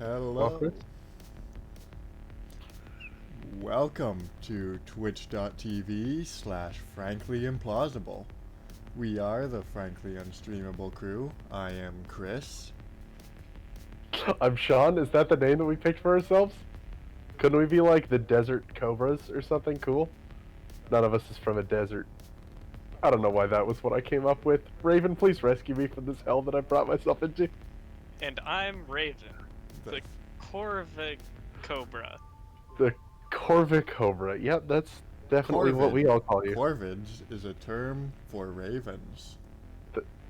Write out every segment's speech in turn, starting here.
Hello. Chris? Welcome to twitch.tv/frankly implausible. We are the Frankly Unstreamable crew. I am Chris. I'm Sean. Is that the name that we picked for ourselves? Couldn't we be like the Desert Cobras or something cool? None of us is from a desert. I don't know why that was what I came up with. Raven, please rescue me from this hell that I brought myself into. And I'm Raven, the Corvic Cobra. The Corvic Cobra. Yep, that's definitely what we all call you. Corvids is a term for ravens.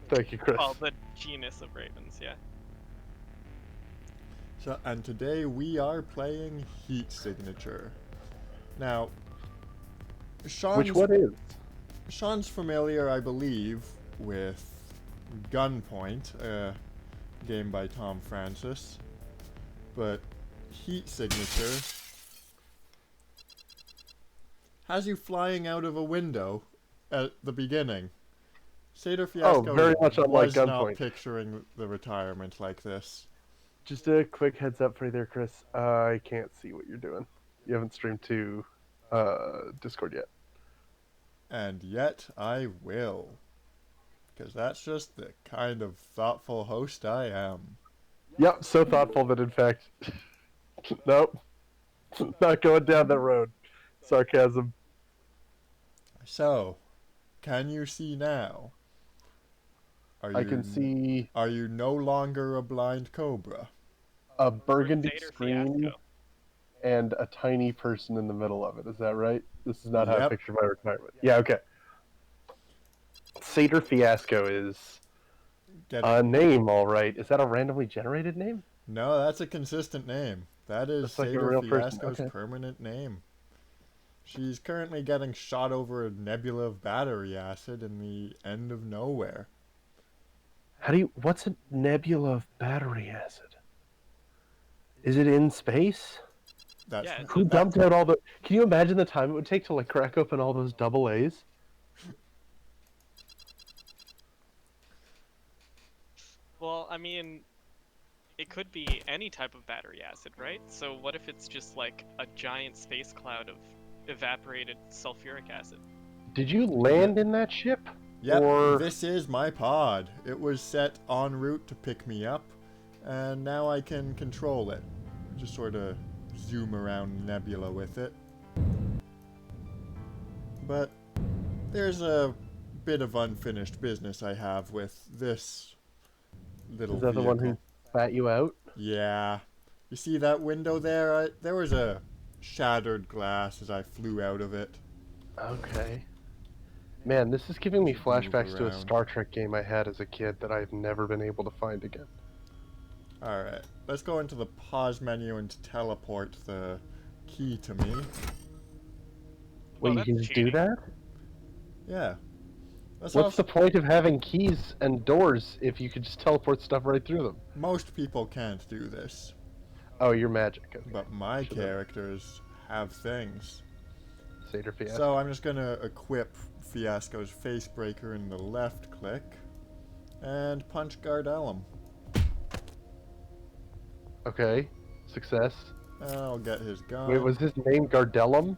Thank you, Chris. Well, the genus of ravens, yeah. So, and today we are playing Heat Signature. Now, Which one is? Sean's familiar, I believe, with Gunpoint, a game by Tom Francis, but Heat Signature has you flying out of a window at the beginning. Seder Fiasco very much unlike was not Gunpoint. picturing the retirement like this. Just a quick heads up for you there, Chris. I can't see what you're doing. You haven't streamed to Discord yet. And yet I will. Because that's just the kind of thoughtful host I am. Yep, so thoughtful that in fact, nope, not going down that road. Sarcasm. So, can you see now? I can see Are you no longer a blind cobra? a burgundy Seder screen Fiasco. and a tiny person in the middle of it. Is that right? This is not how I Yep. picture my retirement. Yeah, okay. Seder Fiasco is a name, all right. Is that a randomly generated name? No, that's a consistent name. That is That's like a Seder real person, Fiasco's okay. permanent name. She's currently getting shot over a nebula of battery acid in the end of nowhere. What's a nebula of battery acid? Is it in space? That's Yeah, it's Who that's- dumped out all the... Can you imagine the time it would take to like crack open all those double A's? Well, I mean, it could be any type of battery acid, right? So what if it's just like a giant space cloud of evaporated sulfuric acid? Did you land in that ship? Yep, Or... this is my pod. It was set en route to pick me up, and now I can control it. Just sort of zoom around nebula with it. But there's a bit of unfinished business I have with this little Is that the vehicle. one who spat you out? Yeah. You see that window there? There was a shattered glass as I flew out of it. Okay. Man, this is giving me Just move flashbacks to a around. Star Trek game I had as a kid that I've never been able to find again. Alright, let's go into the pause menu and teleport the key to me. Wait, you that's can just do cheating. that? Yeah. Let's What's also, the point of having keys and doors if you could just teleport stuff right through them? most people can't do this, Oh, you're magic. Okay. but my Should've- characters have things. Seder Fiasco. So I'm just gonna equip Fiasco's Facebreaker in the left click and punch Gardelum. Okay. Success. I'll get his gun. Wait, was his name Gardelum?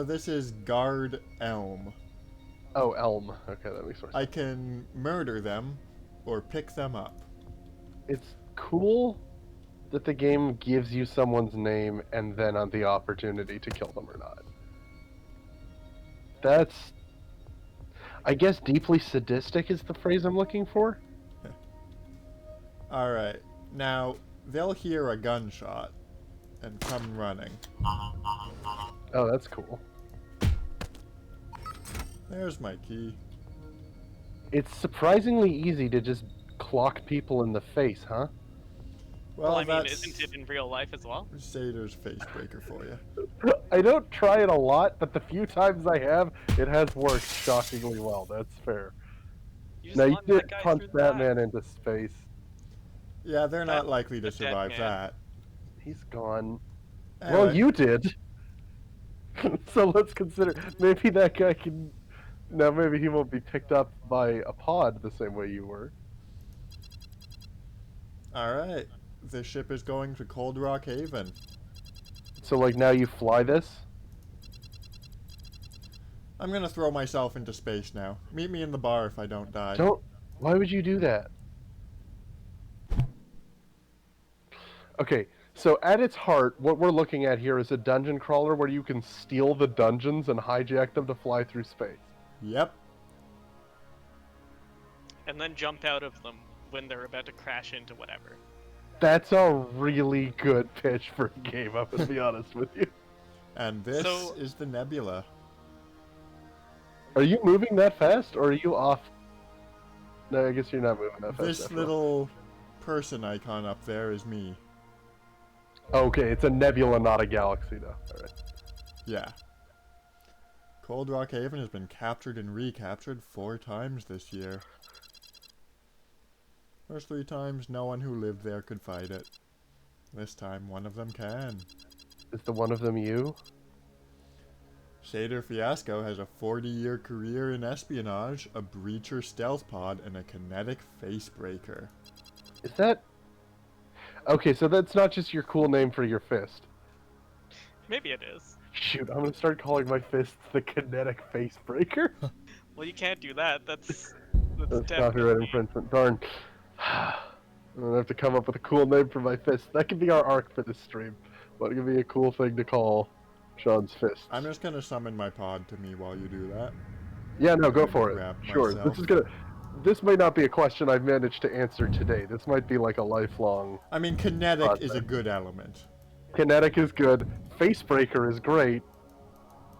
This is Guard Elm. Oh, Elm. Okay, that makes more sense. I can murder them or pick them up. It's cool that the game gives you someone's name and then on the opportunity to kill them or not. That's... I guess deeply sadistic is the phrase I'm looking for. Alright, now they'll hear a gunshot and come running. Oh, that's cool. There's my key. It's surprisingly easy to just clock people in the face, huh? Well, I mean, that's isn't it in real life as well? Sader's Facebreaker for you. I don't try it a lot, but the few times I have, it has worked shockingly well. That's fair. You just Now, you launched that did guy punch through the that back. man into space. Yeah, they're not That's likely to a dead survive man. that. He's gone. Anyway, Well, you did. So let's consider, maybe that guy can... Now, maybe he won't be picked up by a pod the same way you were. Alright. This ship is going to Cold Rock Haven. So like now you fly this? I'm gonna throw myself into space now. Meet me in the bar if I don't die. Don't. Why would you do that? Okay, so at its heart, what we're looking at here is a dungeon crawler where you can steal the dungeons and hijack them to fly through space. Yep. And then jump out of them when they're about to crash into whatever. That's a really good pitch for a game, I'm gonna be honest with you. And this So- is the nebula. Are you moving that fast, or are you off? No, I guess you're not moving that fast. This after all. little person icon up there is me. Okay, it's a nebula, not a galaxy, though. Alright. Yeah. Cold Rock Haven has been captured and recaptured 4 times this year. First 3 times, no one who lived there could fight it. This time, one of them can. Is the one of them you? Shader Fiasco has a 40-year career in espionage, a breacher stealth pod, and a kinetic facebreaker. Is that... Okay, so that's not just your cool name for your fist. Maybe it is. Shoot, I'm gonna start calling my fists the kinetic facebreaker. Well, you can't do that. That's That's definitely... copyright infringement. Darn. I'm gonna have to come up with a cool name for my fist. That could be our arc for this stream. What could be a cool thing to call Sean's fists? I'm just gonna summon my pod to me while you do that. Yeah, no, go for it. Grab Sure. myself. This may not be a question I've managed to answer today. This might be like a lifelong. I mean, kinetic is a Project. good element. Kinetic is good. Facebreaker is great.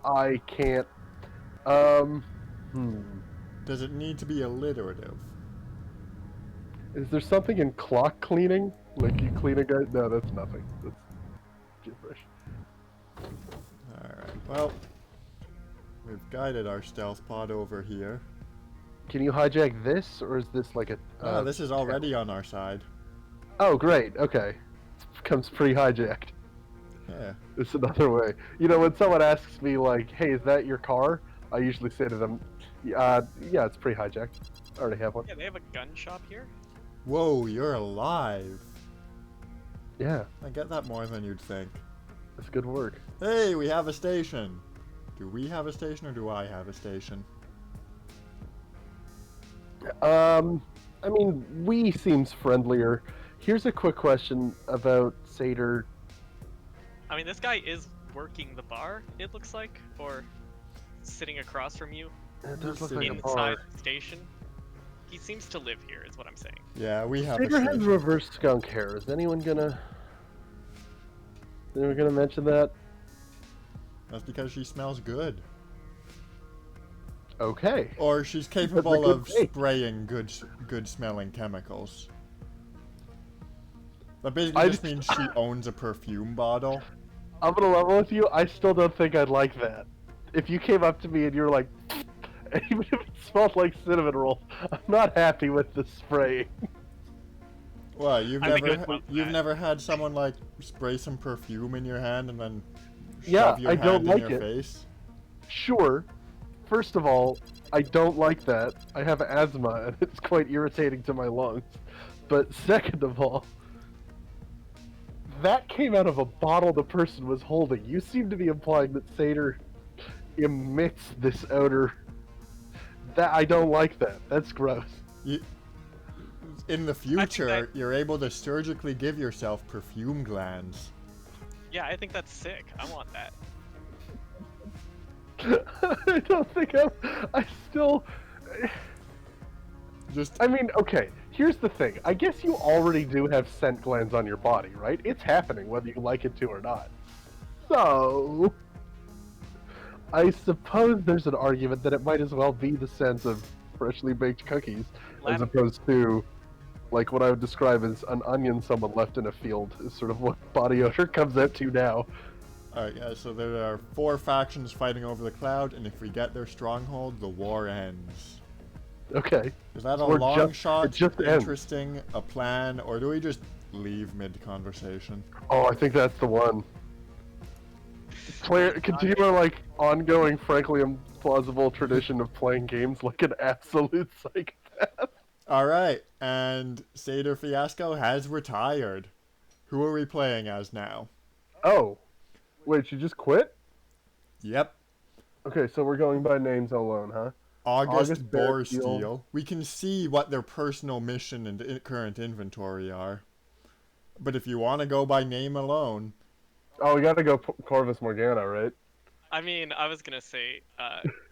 I can't. Hmm. Does it need to be alliterative? Is there something in clock cleaning? Like you clean a guy? No, that's nothing. That's gibberish. Alright, well, we've guided our stealth pod over here. Can you hijack this, or is this like a? This is already on our side. Oh, great. Okay, it comes pre-hijacked. Yeah. It's another way. You know, when someone asks me like, "Hey, is that your car?" I usually say to them, "Yeah, it's pre-hijacked. I already have one." Yeah, they have a gun shop here? Whoa, you're alive. Yeah, I get that more than you'd think. that's good work. Hey, we have a station. Do we have a station or do I have a station? I mean, we seems friendlier. Here's a quick question about Satyr. I mean, this guy is working the bar, it looks like, or sitting across from you It does look Sitting like a inside bar. the station. He seems to live here, is what I'm saying. Yeah, we have a Satyr has station. reverse skunk hair. Is anyone gonna mention that? That's because she smells good. Okay. Or she's a capable good of take. spraying good smelling chemicals. That basically I just means she owns a perfume bottle. I'm gonna level with you. I still don't think I'd like that. If you came up to me and you were like, even if it smelled like cinnamon rolls, I'm not happy with the spraying. Well, you've I think never I would love you've that. never had someone like spray some perfume in your hand and then Yeah, shove your I don't hand like in your it. face. Sure. First of all, I don't like that. I have asthma and it's quite irritating to my lungs. But second of all, that came out of a bottle the person was holding. You seem to be implying that Satyr emits this odor. That I don't like that. That's gross. In the future, that- you're able to surgically give yourself perfume glands. Yeah, I think that's sick. I want that. I don't think I still. Just I mean, okay, here's the thing. I guess you already do have scent glands on your body, right? It's happening whether you like it to or not. So, I suppose there's an argument that it might as well be the scent of freshly baked cookies, as Lavender. opposed to, like, what I would describe as an onion someone left in a field, is sort of what body odor comes out to now. Alright, yeah, so there are 4 factions fighting over the cloud, and if we get their stronghold, the war ends. Okay. Is that a Or long just- shot, it just ends. interesting, a plan, or do we just leave mid-conversation? Oh, I think that's the one. Continue our, like, ongoing, frankly implausible tradition of playing games like an absolute psychopath. All right, and Seder Fiasco has retired. Who are we playing as now? Oh, wait, she just quit? Yep, Okay, so we're going by names alone, huh? August August Bearsteel. Boresteel. We can see what their personal mission and current inventory are. But if you want to go by name alone, Oh, we gotta go Corvus Morgana, right? I mean, I was gonna say,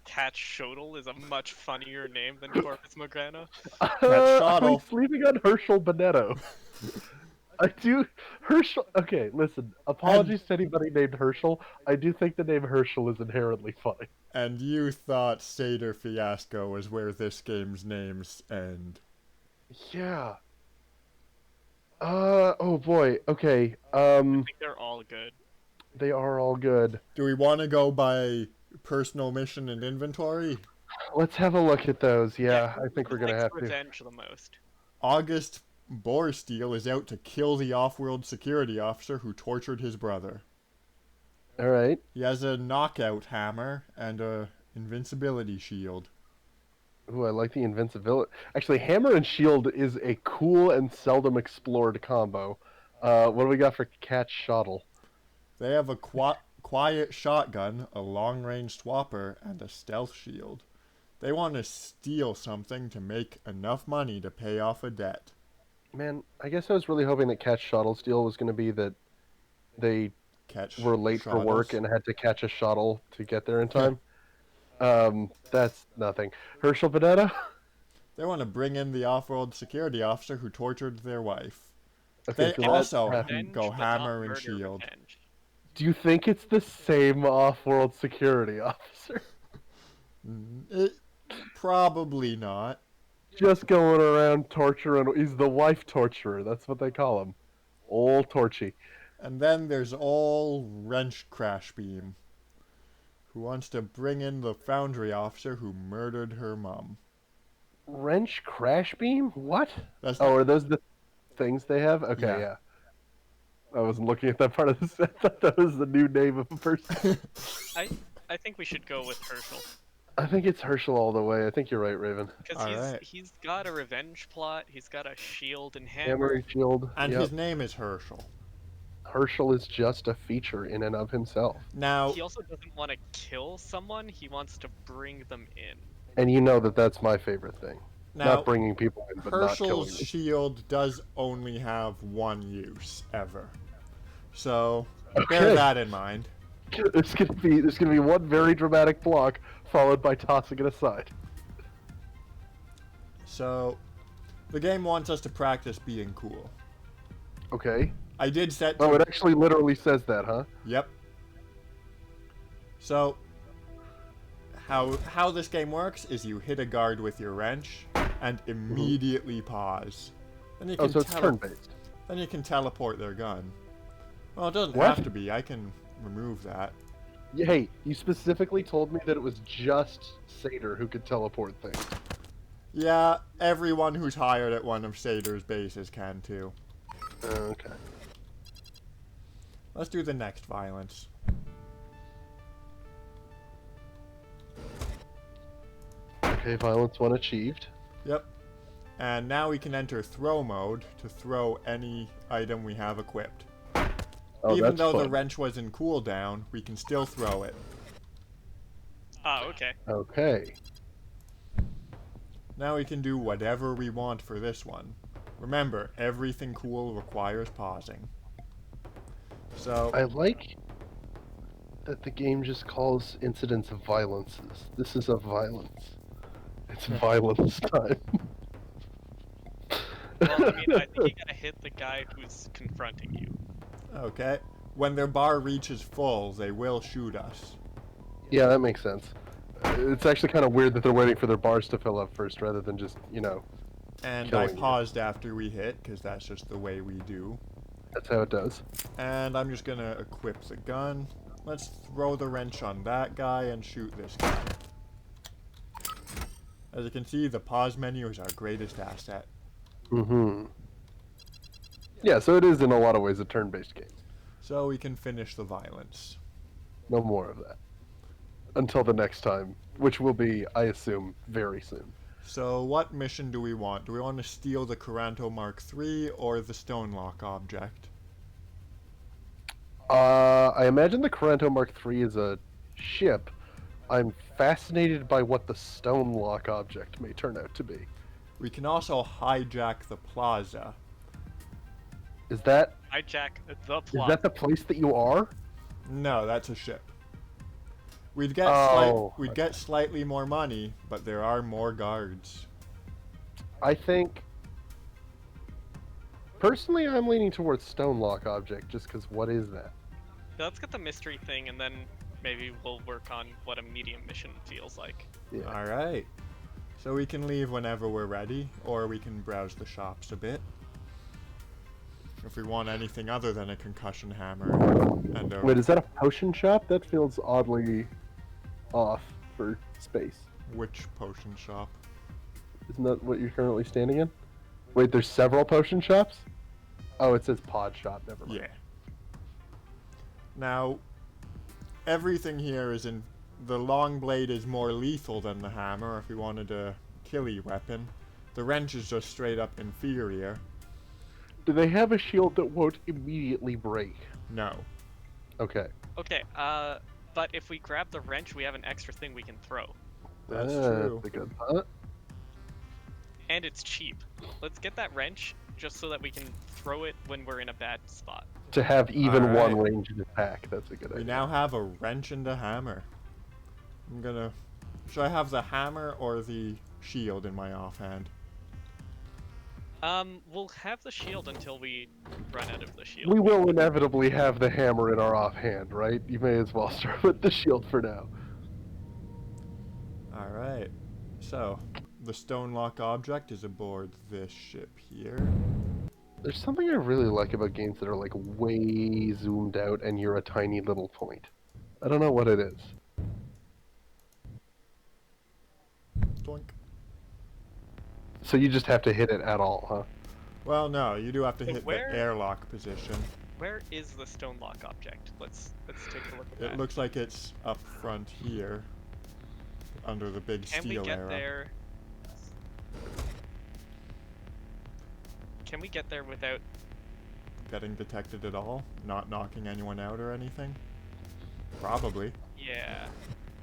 Cat Shodel is a much funnier name than Corvus Morgana. I'm Shottle. sleeping on Herschel Bonetto. I do. Herschel. Okay, listen. Apologies to anybody named Herschel. I do think the name Herschel is inherently funny. And you thought Seder Fiasco was where this game's names end. Yeah. Oh boy. Okay. I think they're all good. They are all good. Do we want to go by personal mission and inventory? Let's have a look at those. Yeah, I think Who we're gonna likes have to. revenge the most? August Boresteel is out to kill the off-world security officer who tortured his brother. All right. He has a knockout hammer and a invincibility shield. Ooh, I like the invincibility. Actually, Hammer and Shield is a cool and seldom explored combo. What do we got for Cat Shottle? They have a quiet shotgun, a long-range swapper, and a stealth shield. They want to steal something to make enough money to pay off a debt. Man, I guess I was really hoping that Cat Shottle Steal was going to be that they Catch were late for work shottles. and had to catch a shuttle to get there in time. That's nothing. Herschel Bonetta? They want to bring in the off-world security officer who tortured their wife. Okay, They so that also happened. Revenge, go but hammer not and murder shield. revenge. Do you think it's the same off-world security officer? Probably not. Just going around torturing. He's the wife torturer. That's what they call him. Old Torchy. And then there's all Wrench Crashbeam, who wants to bring in the foundry officer who murdered her mom. Wrench Crash Beam? What? That's Oh, not, are those the things they have? Okay, yeah. I wasn't looking at that part of the set. I thought that was the new name of a person. I think we should go with Herschel. I think it's Herschel all the way. I think you're right, Raven. Because Alright. he's got a revenge plot, he's got a shield and Hammer hammer. and Shield. And Yep. his name is Herschel. Herschel is just a feature in and of himself. Now, He also doesn't want to kill someone, he wants to bring them in. And you know that that's my favorite thing. now Not bringing people in, but not killing Herschel's them. shield does only have one use ever. So, Okay. bear that in mind. There's gonna be one very dramatic block followed by tossing it aside. So, the game wants us to practice being cool. Okay. I did set to... Oh, it actually literally says that, huh? Yep. So, how this game works is you hit a guard with your wrench and immediately pause. Then you Oh, can so it's turn-based. Then you can teleport their gun. Well, it doesn't What? have to be. I can remove that. Hey, you specifically told me that it was just Seder who could teleport things. Yeah, everyone who's hired at one of Seder's bases can too. Okay. Let's do the next violence. Okay, violence 1 achieved. Yep. And now we can enter throw mode to throw any item we have equipped. Oh, Even that's though the fun. wrench was in cooldown, we can still throw it. Ah, okay. Okay. Now we can do whatever we want for this one. Remember, everything cool requires pausing. So, I like that the game just calls incidents of violences. This is a violence. It's violence time. Well, I mean, I think you gotta hit the guy who's confronting you. okay. When their bar reaches full, they will shoot us. Yeah, that makes sense. It's actually kind of weird that they're waiting for their bars to fill up first rather than just, you know, And I killing you. paused after we hit, because that's just the way we do. That's how it does. And I'm just gonna equip the gun. Let's throw the wrench on that guy and shoot this guy. As you can see, the pause menu is our greatest asset. Mm-hmm. Yeah, so it is in a lot of ways a turn-based game. So we can finish the violence. No more of that. Until the next time, which will be, I assume, very soon. So what mission do we want? Do we want to steal the Caranto Mark III or the Stonelock object? I imagine the Corento Mark III is a ship. I'm fascinated by what the Stonelock object may turn out to be. We can also hijack the plaza. Is that Hijack the is plot. that the place that you are? No, that's a ship. We'd get Oh, we'd get slightly more money, but there are more guards. I think personally I'm leaning towards Stonelock object just because what is that? Yeah, let's get the mystery thing, and then maybe we'll work on what a medium mission feels like. Yeah. All right. So we can leave whenever we're ready, or we can browse the shops a bit. If we want anything other than a concussion hammer and a Wait, is that a potion shop? That feels oddly off for space. which potion shop? Isn't that what you're currently standing in? Wait, there's several potion shops? Oh, it says pod shop. Never mind. Yeah. Now, everything here is in. The long blade is more lethal than the hammer if we wanted a killy weapon. The wrench is just straight up inferior. Do they have a shield that won't immediately break? No. Okay. Okay, but if we grab the wrench, we have an extra thing we can throw. That's true. That's a good thought. And it's cheap. Let's get that wrench just so that we can throw it when we're in a bad spot. To have even Alright. one ranged attack, that's a good We idea. now have a wrench and a hammer. I'm gonna. Should I have the hammer or the shield in my offhand? We'll have the shield until we run out of the shield. We will inevitably have the hammer in our offhand, right? You may as well start with the shield for now. Alright. So, the Stonelock object is aboard this ship here. There's something I really like about games that are like way zoomed out and you're a tiny little point. I don't know what it is. Doink. So you just have to hit it at all, huh? Well, no, you do have to So hit where- the airlock position. Where is the stone lock object? Let's take a look at that. It looks like it's up front here, under the big Can we steel get arrow. there? Can we get there without? Getting detected at all? Not knocking anyone out or anything? Probably. Yeah.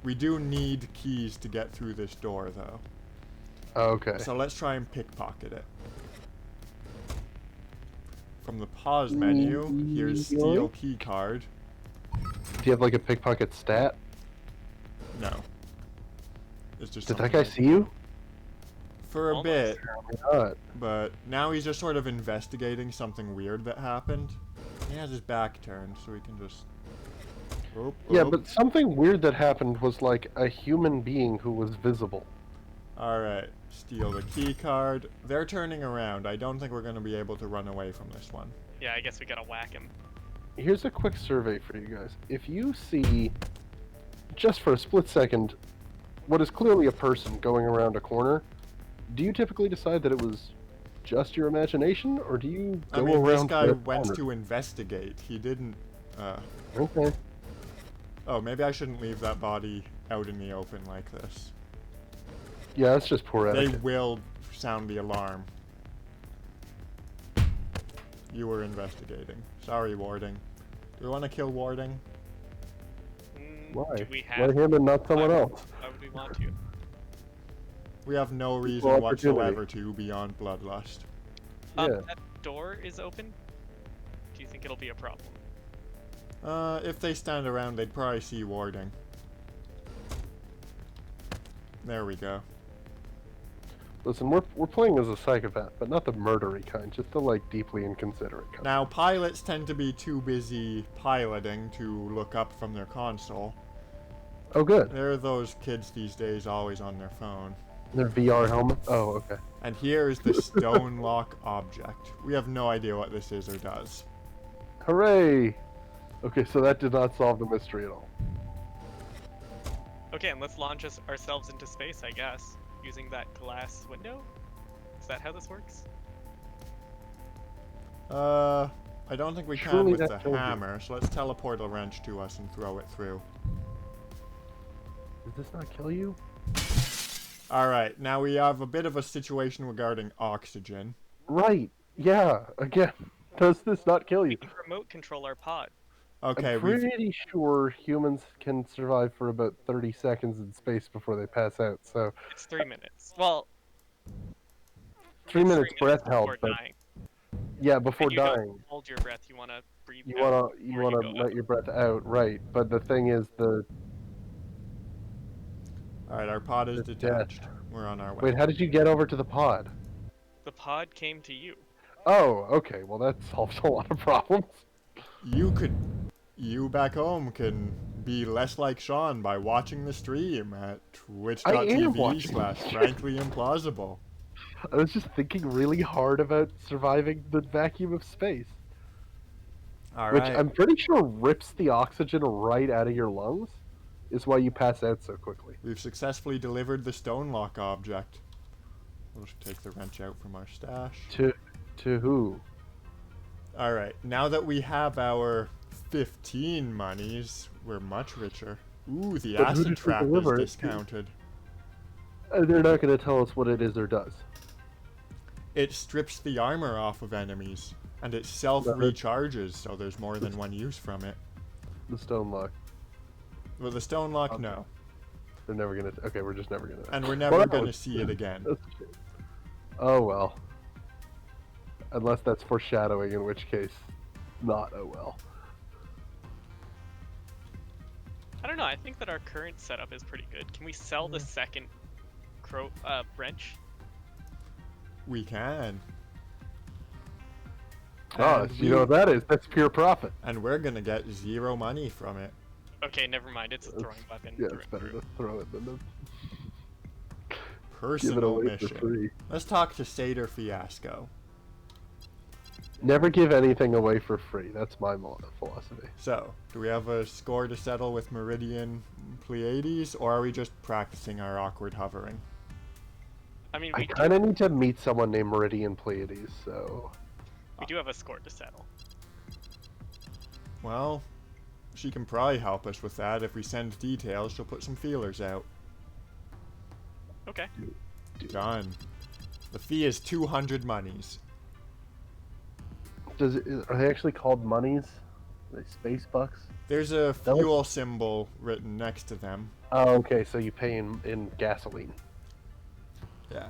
We do need keys to get through this door, though. Okay. So let's try and pickpocket it. From the pause menu, here's steal key card. Do you have like a pickpocket stat? No. It's just Did that something guy like- see you? For a Almost. bit, Apparently not. but now he's just sort of investigating something weird that happened. He has his back turned, so he can just. Oop, Yeah, oop. but something weird that happened was like a human being who was visible. Alright, steal the key card. They're turning around. I don't think we're going to be able to run away from this one. Yeah, I guess we gotta whack him. Here's a quick survey for you guys. If you see, just for a split second, what is clearly a person going around a corner, do you typically decide that it was just your imagination, or do you I go mean, around this guy the went corner? to investigate. He didn't. Okay. Oh, maybe I shouldn't leave that body out in the open like this. Yeah, that's just poor They etiquette. will sound the alarm. You were investigating. Sorry, Warding. Do we want to kill Warding? Why? Do we Why have? him and not someone why- else? Why would we want to? We have no reason opportunity. whatsoever to beyond bloodlust. Yeah. That door is open. Do you think it'll be a problem? If they stand around, they'd probably see Warding. There we go. Listen, we're playing as a psychopath, but not the murdery kind, just the like deeply inconsiderate kind. Now, pilots tend to be too busy piloting to look up from their console. Oh, good. There are those kids these days always on their phone. Their VR helmet. Oh, okay. And here is the stone lock object. We have no idea what this is or does. Hooray! Okay, so that did not solve the mystery at all. Okay, and let's launch ourselves into space, I guess, using that glass window. Is that how this works? I don't think we can Surely with that the told you. hammer, so let's teleport a wrench to us and throw it through. Does this not kill you? All right, now we have a bit of a situation regarding oxygen. Right. Yeah. Again, does this not kill We you? can remote control our pod. I'm Okay, pretty sure humans can survive for about 30 seconds in space before they pass out. So It's 3 minutes. Well, 3 minutes breath held, before but dying. yeah, before And you don't dying, hold your breath. You want to breathe you out you before you wanna go let out. your breath out, right? But the thing is, all right, our pod is the death. detached. We're on our way. Wait, how did you get over to the pod? The pod came to you. Oh, okay. Well, that solves a lot of problems. You back home can be less like Sean by watching the stream at I am twitch.tv watching. slash frankly implausible. I was just thinking really hard about surviving the vacuum of space, All which right. I'm pretty sure rips the oxygen right out of your lungs. Is why you pass out so quickly. We've successfully delivered the stone lock object. We'll just take the wrench out from our stash. To who? All right, now that we have our 15 monies, we're much richer. Ooh, the But who acid did we trap is deliver it to? discounted. They're not going to tell us what it is or does. It strips the armor off of enemies, and it self-recharges, so there's more than one use from it. The stone lock. With the stone lock, Okay. no. They're never gonna. Okay, we're just never gonna. And we're never Well, gonna see it again. That's a shame. Oh well. Unless that's foreshadowing, in which case, not oh well. I don't know. I think that our current setup is pretty good. Can we sell the second wrench? We can. Oh, And you know what that is? That's pure profit. And we're gonna get 0 money from it. Okay, never mind. It's a throwing weapon. Yeah, through it's and better through. to throw it than to give it Personal away for mission. free. Let's talk to Seder Fiasco. Never give anything away for free. That's my philosophy. So, do we have a score to settle with Meridian Pleiades, or are we just practicing our awkward hovering? I mean, I we kind of need to meet someone named Meridian Pleiades, so do have a score to settle. Well, she can probably help us with that. If we send details, she'll put some feelers out. Okay. Done. The fee is 200 monies. are they actually called monies? Are they space bucks? There's a That was- fuel symbol written next to them. Oh, okay. So you pay in gasoline. Yeah.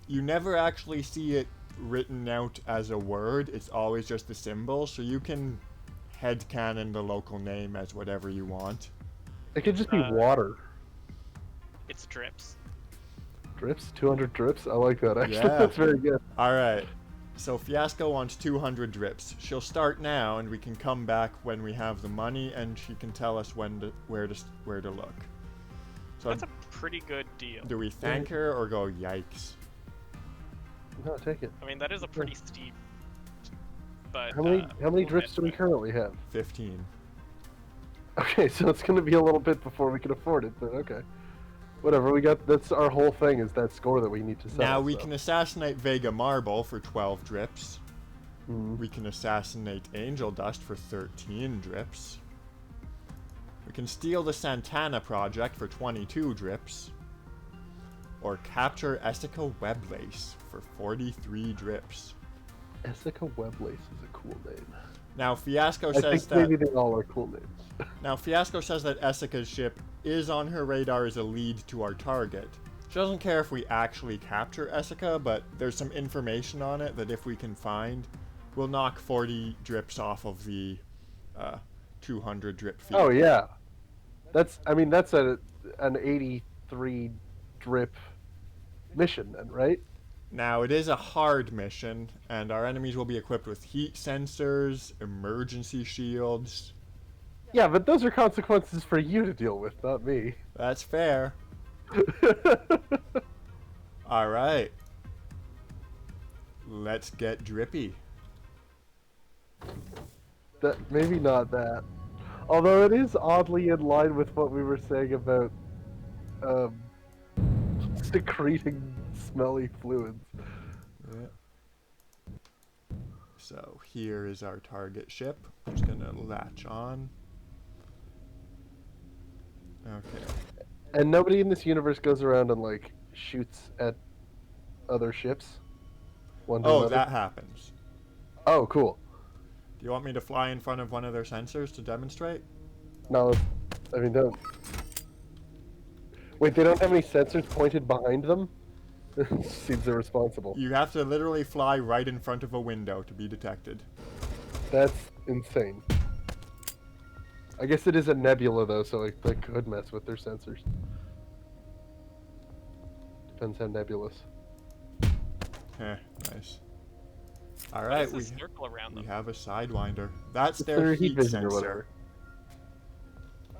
You never actually see it written out as a word. It's always just a symbol, so you can headcanon the local name as whatever you want. It could just be water. It's drips. Drips? 200 drips? I like that, actually. Yeah. That's very good. Alright. So Fiasco wants 200 drips. She'll start now, and we can come back when we have the money, and she can tell us where to look. So That's a pretty good deal. do we thank her or go yikes? No, take it. I mean, that is a pretty steep. But How many we'll drips get do we to it. currently have? 15. Okay, so it's gonna be a little bit before we can afford it, but okay. Whatever, we got, that's our whole thing, is that score that we need to settle. Now we so. can assassinate Vega Marble for 12 drips. Mhm. We can assassinate Angel Dust for 13 drips. We can steal the Santana Project for 22 drips. Or capture Essica Weblace for 43 drips. Essica Weblace is a cool name. Now Fiasco I says think that maybe they all are cool names. Now Fiasco says that Essica's ship is on her radar as a lead to our target. She doesn't care if we actually capture Essica, but there's some information on it that if we can find, we'll knock 40 drips off of the 200 drip fee. Oh yeah, that's an 83 drip mission then, right? Now it is a hard mission, and our enemies will be equipped with heat sensors, emergency shields. Yeah, but those are consequences for you to deal with, not me. That's fair. Alright. Let's get drippy. That maybe not that. Although it is oddly in line with what we were saying about secreting smelly fluids. Yeah. So here is our target ship. I'm just gonna latch on. Okay. And nobody in this universe goes around and like shoots at other ships. One to Oh, another. that happens. Oh, cool. Do you want me to fly in front of one of their sensors to demonstrate? No, I mean, don't. Wait, they don't have any sensors pointed behind them? Seems irresponsible. You have to literally fly right in front of a window to be detected. That's insane. I guess it is a nebula, though, so like, they could mess with their sensors. Depends how nebulous. Heh, nice. What Alright, is this circle around we them? have a Sidewinder. That's It's their heat vision or sensor. whatever.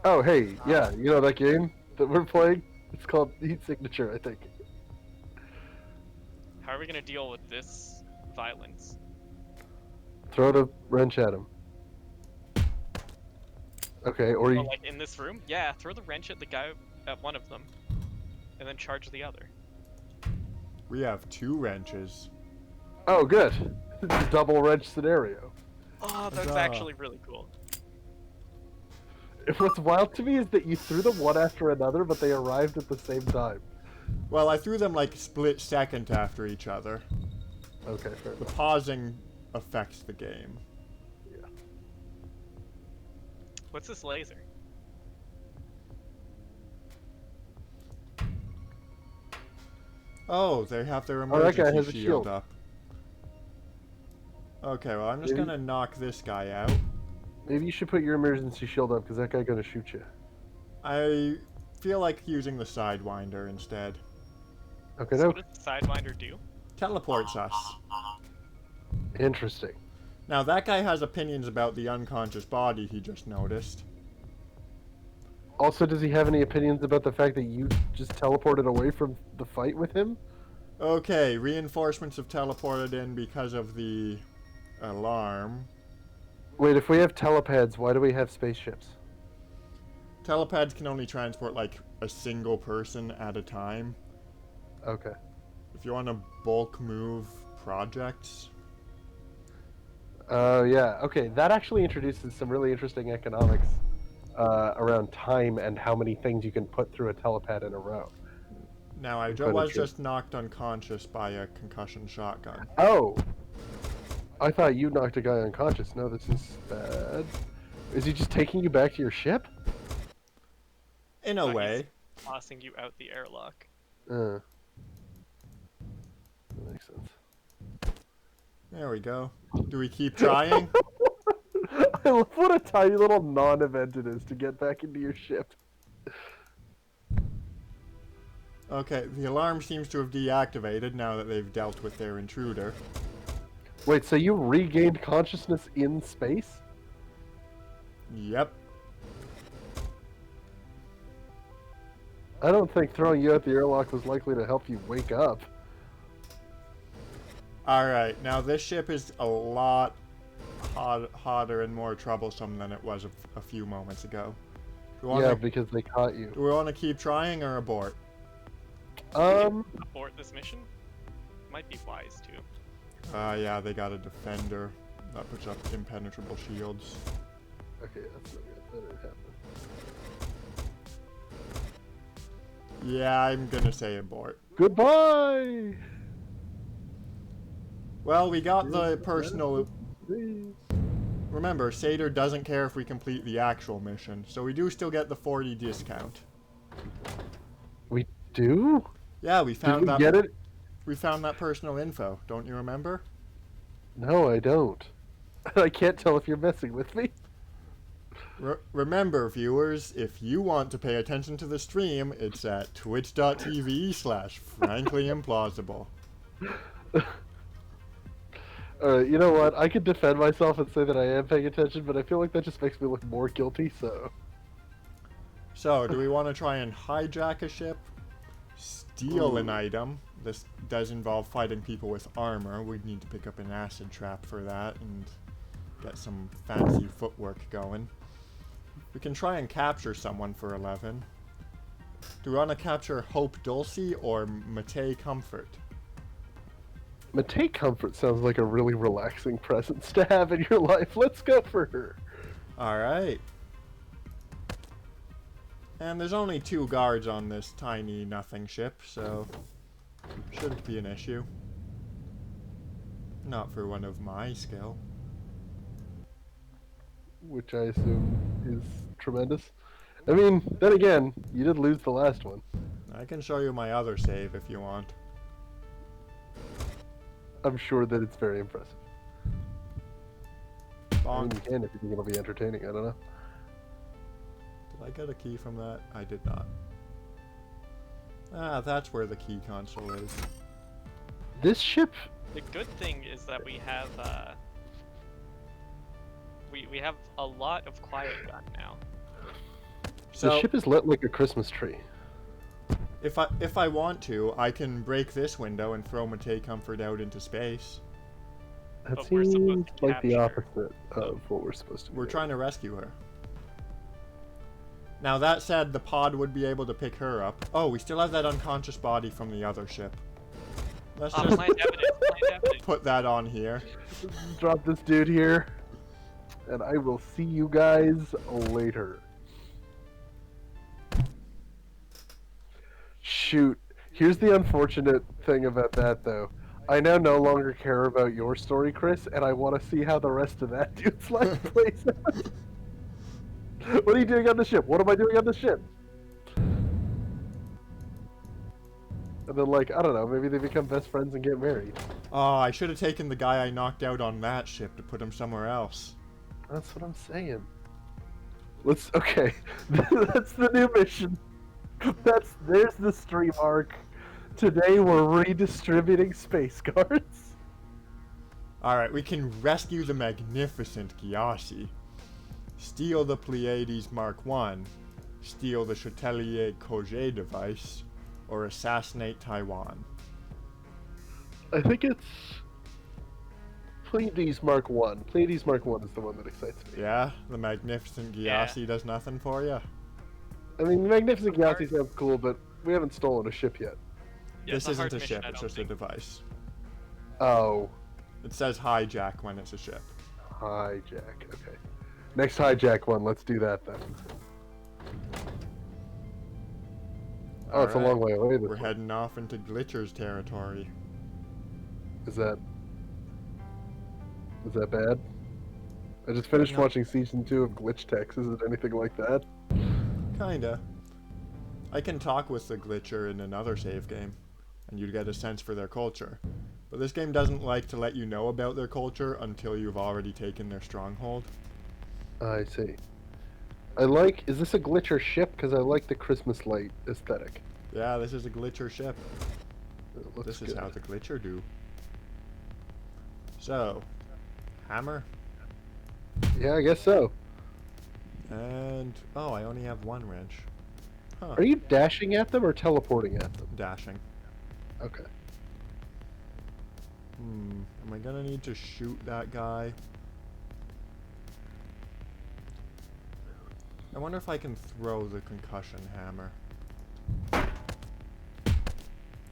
Oh, hey, yeah, you know that game that we're playing? It's called Heat Signature, I think. How are we gonna deal with this violence? Throw the wrench at him. Okay, or Oh, you... like in this room? Yeah, throw the wrench at the guy at one of them, and then charge the other. We have 2 wrenches. Oh, good. It's a double wrench scenario. Oh, that's Huzzah. actually really cool. What's wild to me is that you threw them one after another, but they arrived at the same time. Well, I threw them like split second after each other. Okay, fair The enough. pausing affects the game. Yeah. What's this laser? Oh, they have their Oh, that guy emergency has a shield shield. up. Okay, well, I'm just Maybe- gonna knock this guy out. Maybe you should put your emergency shield up, because that guy's gonna shoot you. I feel like using the Sidewinder instead. Okay, So no. what does the Sidewinder do? Teleports us. Interesting. Now, that guy has opinions about the unconscious body he just noticed. Also, does he have any opinions about the fact that you just teleported away from the fight with him? Okay, reinforcements have teleported in because of the alarm. Wait, if we have telepads, why do we have spaceships? Telepads can only transport like a single person at a time. Okay. If you want to bulk move projects, Oh, yeah. Okay, that actually introduces some really interesting economics around time and how many things you can put through a telepad in a row. now I Quite was interesting. just knocked unconscious by a concussion shotgun. Oh! I thought you knocked a guy unconscious. No, this is bad. Is he just taking you back to your ship? In a he's way. Tossing you out the airlock. That makes sense. There we go. Do we keep trying? I love what a tiny little non-event it is to get back into your ship. Okay, the alarm seems to have deactivated now that they've dealt with their intruder. Wait, so you regained consciousness in space? Yep. I don't think throwing you out the airlock was likely to help you wake up. Alright, now this ship is a lot hotter and more troublesome than it was a few moments ago. Do we Yeah, wanna, because they caught you. do we want to keep trying or abort? Abort this mission? Might be wise too. Yeah, they got a defender that puts up impenetrable shields. Okay, that's not good. That didn't happen. Yeah, I'm gonna say abort. Goodbye! Well, we got the personal... Please. Remember, Satyr doesn't care if we complete the actual mission, so we do still get the 40 discount. We do? Yeah, we Did found we that. get it? We found that personal info. Don't you remember? No, I don't. I can't tell if you're messing with me. Remember, viewers, if you want to pay attention to the stream, it's at twitch.tv/franklyimplausible. Alright, you know what? I could defend myself and say that I am paying attention, but I feel like that just makes me look more guilty, so... So, do we want to try and hijack a ship? Steal an item? This does involve fighting people with armor. We'd need to pick up an acid trap for that and get some fancy footwork going. We can try and capture someone for 11. Do we want to capture Hope Dulcie or Matei Comfort? Matei Comfort sounds like a really relaxing presence to have in your life. Let's go for her. Alright. And there's only 2 guards on this tiny nothing ship, so shouldn't be an issue. Not for one of my skill. Which I assume is tremendous. I mean, then again, you did lose the last one. I can show you my other save if you want. I'm sure that it's very impressive. I mean, Bonk. you can if you think it'll be entertaining. I don't know. Did I get a key from that? I did not. Ah, that's where the key console is. This ship. The good thing is that we have we have a lot of quiet gun now. So The ship is lit like a Christmas tree. if I want to, I can break this window and throw Matei Comfort out into space. That But we're supposed seems to like the capture- opposite of what we're supposed to do. We're trying to rescue her. Now that said, the pod would be able to pick her up. Oh, we still have that unconscious body from the other ship. Let's just Plant evidence, plant evidence. put that on here. Drop this dude here, and I will see you guys later. Shoot. Here's the unfortunate thing about that, though. I now no longer care about your story, Chris, and I want to see how the rest of that dude's life plays out. What are you doing on the ship? What am I doing on the ship? And then, like, I don't know, maybe they become best friends and get married. Oh, I should have taken the guy I knocked out on that ship to put him somewhere else. That's what I'm saying. Okay. That's the new mission. There's the stream arc. Today we're redistributing space guards. Alright, we can rescue the magnificent Gyasi, steal the Pleiades Mark I, steal the Chatelier Kojé device, or assassinate Taiwan. I think it's Pleiades Mark 1. Pleiades Mark 1 is the one that excites me. Yeah, the magnificent Gyasi does nothing for you. I mean, the Magnificent Galaxy sounds cool, but we haven't stolen a ship yet. Yeah, This it's isn't hard a mission, ship, I it's don't just think. a device. Oh. It says hijack when it's a ship. Hijack. Okay. Next hijack one, let's do that then. Oh, it's a Alright, long way away. This We're one. heading off into Glitcher's territory. Is that bad? I just finished No. watching season 2 of Glitch Tex. Is it anything like that? Kinda. I can talk with the Glitcher in another save game, and you'd get a sense for their culture. But this game doesn't like to let you know about their culture until you've already taken their stronghold. I see. Is this a Glitcher ship? Because I like the Christmas light aesthetic. Yeah, this is a Glitcher ship. It looks This is good. how the Glitcher do. So, hammer, Yeah, I guess so. and oh, I only have one wrench. Huh. Are you dashing at them or teleporting at them? Dashing? Okay. Am I gonna need to shoot that guy? I wonder if I can throw the concussion hammer.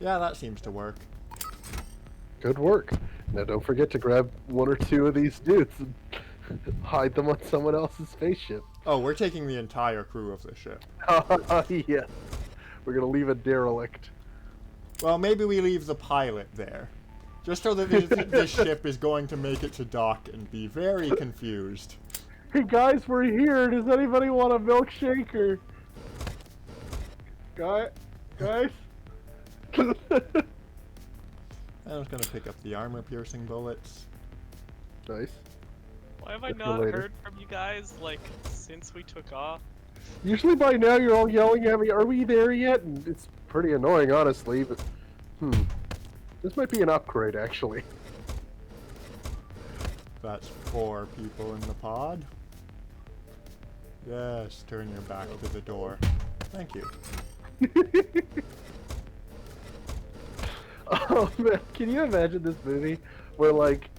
Yeah, that seems to work. Good work. Now don't forget to grab one or two of these dudes and hide them on someone else's spaceship. Oh, we're taking the entire crew of the ship. Yes. We're gonna leave a derelict. Well, maybe we leave the pilot there. Just so that this ship is going to make it to dock and be very confused. Hey guys, we're here. Does anybody want a milkshake or... Guys? I'm just gonna pick up the armor-piercing bullets. Nice. Why have I Catch you not later. heard from you guys, like, since we took off? Usually by now you're all yelling at me, are we there yet? And it's pretty annoying, honestly, but... This might be an upgrade, actually. That's 4 people in the pod. Yes, turn your back to the door. Thank you. Oh man, can you imagine this movie where like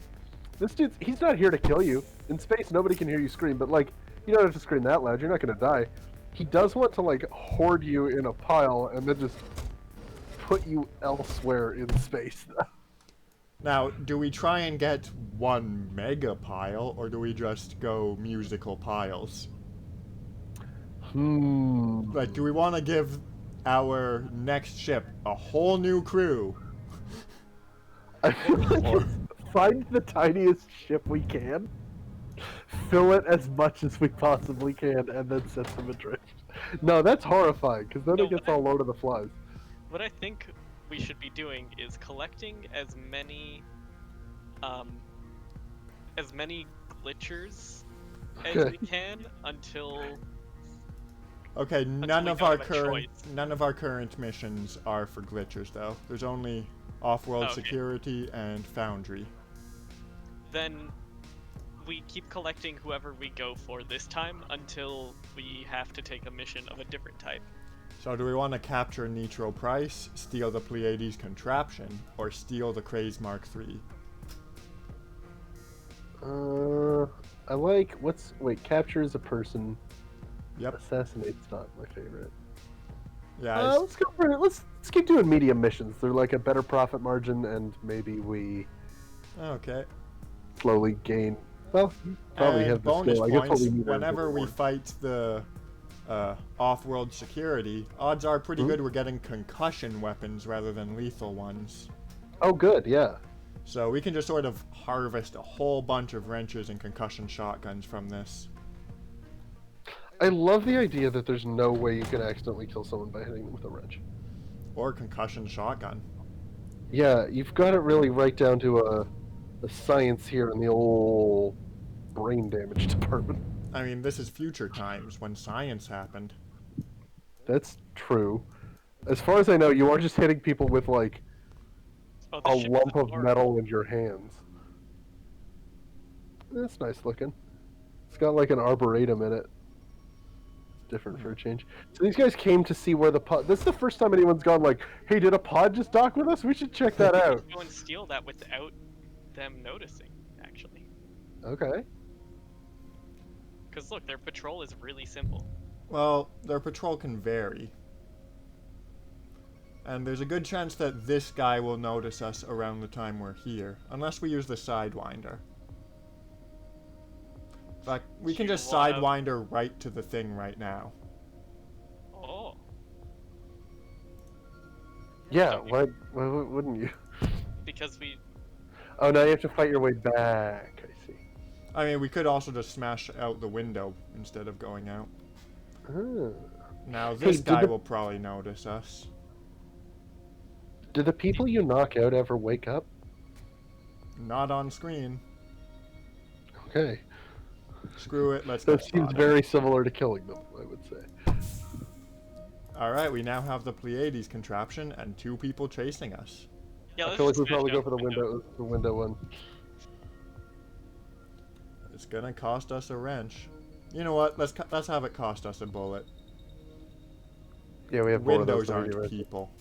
this he's not here to kill you. In space nobody can hear you scream, but like you don't have to scream that loud, you're not gonna die. He does want to like hoard you in a pile and then just put you elsewhere in space. Now, do we try and get 1 mega pile, or do we just go musical piles? Like, do we want to give our next ship a whole new crew? I feel like Or- find the tiniest ship we can, fill it as much as we possibly can, and then set them adrift. No, that's horrifying, because then No, it gets all Lord of the Flies. What I think we should be doing is collecting as many glitchers as Okay. we can until Okay, we none don't of our have a current choice. missions are for glitchers though. There's only off-world Okay. security and foundry. then we keep collecting whoever we go for this time until we have to take a mission of a different type. So do we want to capture Nitro Price, steal the Pleiades contraption, or steal the Craze Mark III? I like wait, captures a person. Yep. Assassinate's not my favorite. Yeah. Let's go for it. Let's keep doing medium missions. They're like a better profit margin, and maybe we Okay. slowly gain. Well, probably And have the bonus skill. I guess what points we need are whenever we reward. fight the off-world security. Odds are pretty good we're getting concussion weapons rather than lethal ones. Oh, good. Yeah. So we can just sort of harvest a whole bunch of wrenches and concussion shotguns from this. I love the idea that there's no way you can accidentally kill someone by hitting them with a wrench. Or concussion shotgun. Yeah, you've got it really right down to a science here in the old brain damage department. I mean, this is future times when science happened. That's true. As far as I know, you are just hitting people with like Oh, a this ship is lump of adorable. metal in your hands. That's nice looking. It's got like an arboretum in it. It's different for a change. So these guys came to see where the pod. This is the first time anyone's gone like, "Hey, did a pod just dock with us? We should check that out." Go and steal that without them noticing, actually. Okay. Because look, their patrol is really simple. Well, their patrol can vary. And there's a good chance that this guy will notice us around the time we're here, unless we use the Sidewinder. In fact, we can You just wanna- Sidewinder right to the thing right now. Oh, Yeah. Don't you- Why wouldn't you? because we. Oh, now you have to fight your way back. I see. I mean, we could also just smash out the window instead of going out. Ah. Now, this did guy the- will probably notice us. Do the people you knock out ever wake up? Not on screen. Okay. Screw it, let's That get seems spotted. very similar to killing them, I would say. Alright, we now have the Pleiades contraption and 2 people chasing us. Yeah, I let's feel like just we smash probably go out for the window one. It's gonna cost us a wrench. You know what? Let's have it cost us a bullet. Yeah, we have more of Windows those aren't already. people.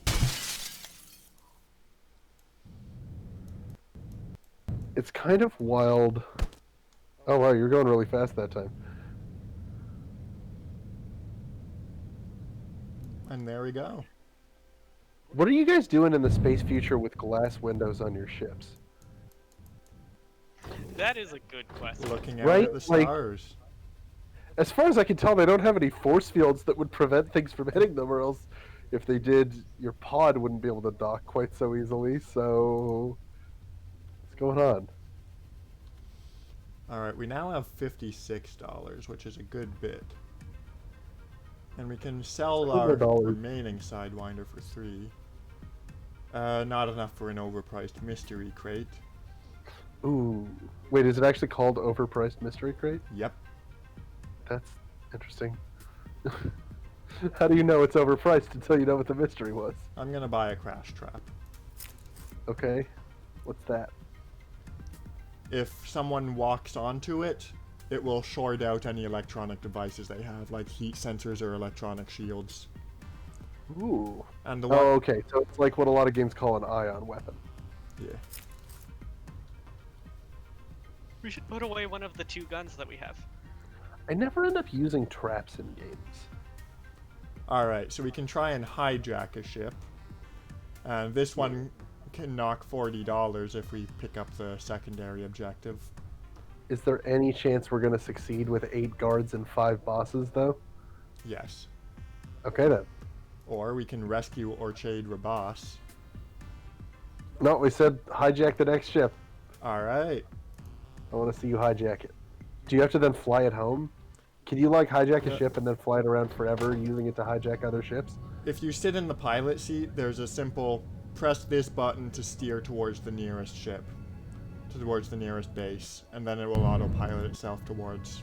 It's kind of wild. Oh wow, you're going really fast that time. And there we go. What are you guys doing in the space future with glass windows on your ships? That is a good question. Looking out Right, at the like- stars. As far as I can tell, they don't have any force fields that would prevent things from hitting them, or else if they did, your pod wouldn't be able to dock quite so easily, so... What's going on? Alright, we now have $56, which is a good bit. And we can sell our $100. remaining Sidewinder for 3. Not enough for an overpriced mystery crate. Ooh. Wait, is it actually called Overpriced Mystery Crate? Yep. That's interesting. How do you know it's overpriced until you know what the mystery was? I'm gonna buy a crash trap. Okay. What's that? If someone walks onto it, it will short out any electronic devices they have, like heat sensors or electronic shields. Ooh. And the one... Oh, okay. So it's like what a lot of games call an ion weapon. Yeah. We should put away one of the 2 guns that we have. I never end up using traps in games. Alright, so we can try and hijack a ship. And this one can knock $40 if we pick up the secondary objective. Is there any chance we're going to succeed with 8 guards and 5 bosses, though? Yes. Okay then. Or we can rescue Orchade Rabas. No, we said hijack the next ship. Alright. I want to see you hijack it. Do you have to then fly it home? Can you like hijack a Yeah. ship and then fly it around forever using it to hijack other ships? If you sit in the pilot seat, there's a simple press this button to steer towards the nearest ship. Towards the nearest base. And then it will autopilot itself towards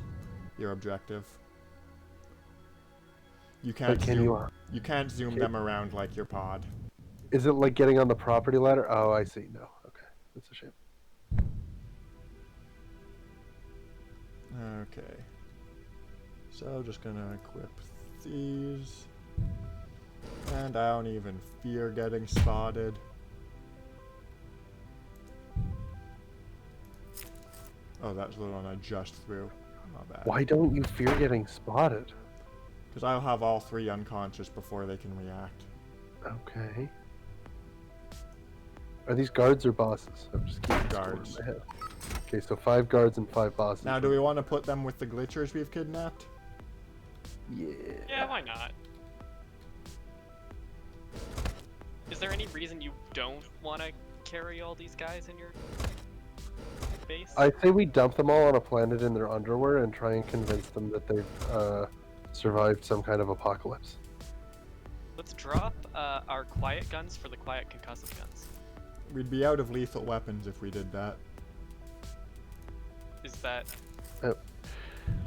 your objective. You can't can zoom, you can't zoom can- them around like your pod. Is it like getting on the property ladder? Oh, I see. No. Okay. That's a shame. Okay. So just gonna equip these. And I don't even fear getting spotted. Oh, that's the one I just threw. Not bad. Why don't you fear getting spotted? Because I'll have all 3 unconscious before they can react. Okay. Are these guards or bosses? I'm just keeping score in Guards. my head. Okay, so 5 guards and 5 bosses. Now, do we want to put them with the glitchers we've kidnapped? Yeah. Yeah, why not? Is there any reason you don't want to carry all these guys in your base? I say we dump them all on a planet in their underwear and try and convince them that they've survived some kind of apocalypse. Let's drop our quiet guns for the quiet concussive guns. We'd be out of lethal weapons if we did that. Is that... Uh,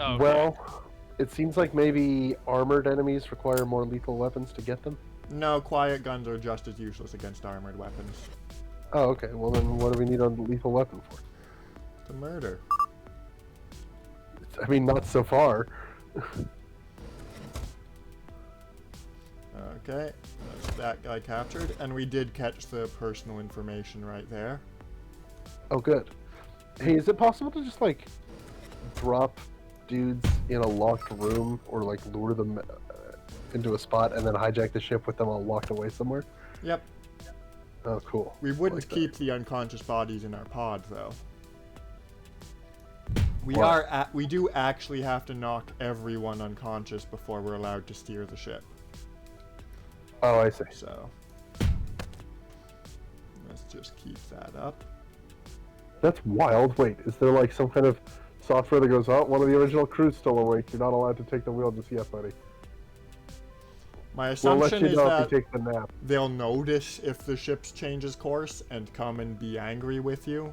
Oh, okay. Well, it seems like maybe armored enemies require more lethal weapons to get them. No, quiet guns are just as useless against armored weapons. Oh, okay. Well, then what do we need a lethal weapon for? To murder. I mean, not so far. Okay, that's that guy captured, and we did catch the personal information right there. Oh, good. Hey, is it possible to just, like, drop dudes in a locked room or, like, lure them into a spot and then hijack the ship with them all locked away somewhere? Yep, Oh, cool. we wouldn't like that. keep the unconscious bodies in our pod, though. What? We do actually have to knock everyone unconscious before we're allowed to steer the ship. Oh, I see. So let's just keep that up. That's wild. Wait, is there, like, some kind of software that goes, oh, one of the original crew's still awake. You're not allowed to take the wheel just yet, buddy. My We'll let assumption you is know that if you take the nap. they'll notice if the ship changes course and come and be angry with you,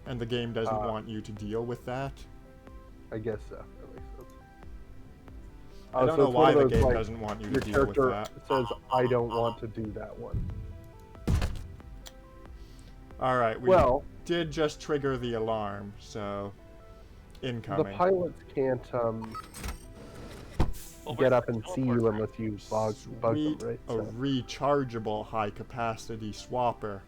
and the game doesn't want you to deal with that. I guess so. That makes sense. I don't so know it's one why of the those, game like, doesn't want you to your deal with character that. says, I don't want to do that one. Alright, we Well, did just trigger the alarm, so incoming. the pilots can't Well, get we're up and see you teleport, unless you bug them, Sweet, right? a So, rechargeable high-capacity swapper.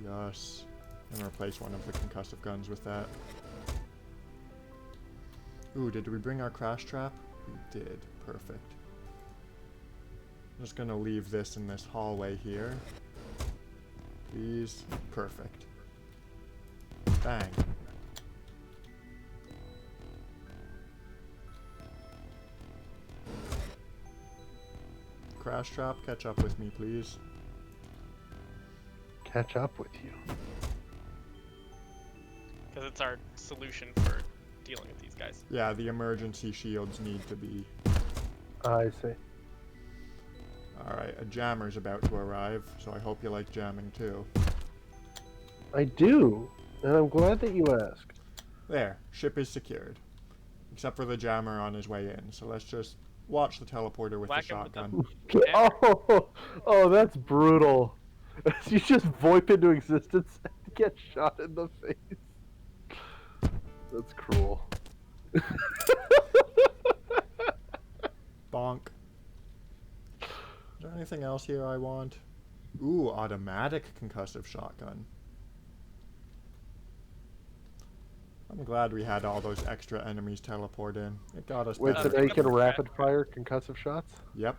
Yes. And replace one of the concussive guns with that. Ooh, did we bring our crash trap? We did. Perfect. I'm just gonna leave this in this hallway here. Please. Perfect. Bang. Crash trap, catch up with me, please. catch up with you. because it's our solution for dealing with these guys. Yeah, the emergency shields need to be... I see. Alright, a jammer's about to arrive, so I hope you like jamming too. I do, and I'm glad that you asked. There, ship is secured. Except for the jammer on his way in, so let's just watch the teleporter with Whack the him with shotgun. Oh, oh, that's brutal. You just VoIP into existence and get shot in the face. That's cruel. Bonk. Is there anything else here I want? Ooh, automatic concussive shotgun. I'm glad we had all those extra enemies teleport in. It got us Wait, so better. now you can rapid fire concussive shots? Yep.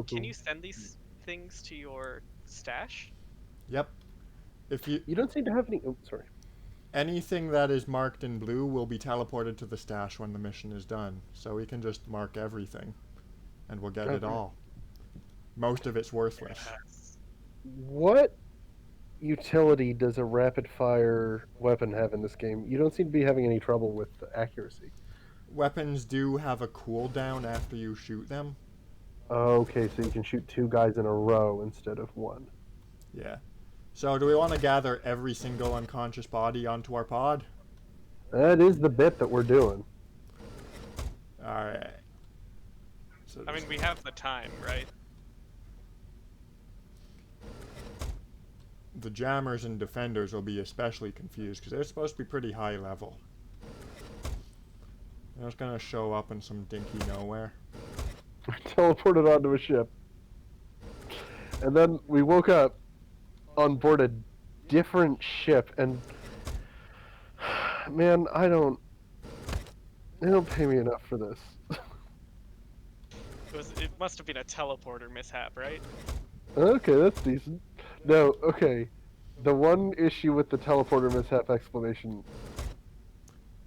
Can you send these things to your stash? Yep. If you... You don't seem to have any. Oh, sorry. Anything that is marked in blue will be teleported to the stash when the mission is done. So we can just mark everything, and we'll get it Okay. all. Most of it's worthless. Yes. What utility does a rapid fire weapon have in this game? You don't seem to be having any trouble with the accuracy. Weapons do have a cooldown after you shoot them. Okay, so you can shoot 2 guys in a row instead of 1. Yeah. So do we want to gather every single unconscious body onto our pod? That is the bit that we're doing. Alright. So I mean, we have the time, right? the jammers and defenders will be especially confused because they're supposed to be pretty high level. They're just gonna show up in some dinky nowhere. Teleported onto a ship. And then we woke up on board a different ship, and man, they don't pay me enough for this. It must have been a teleporter mishap, right? Okay, that's decent. No, okay. The one issue with the teleporter mishap explanation.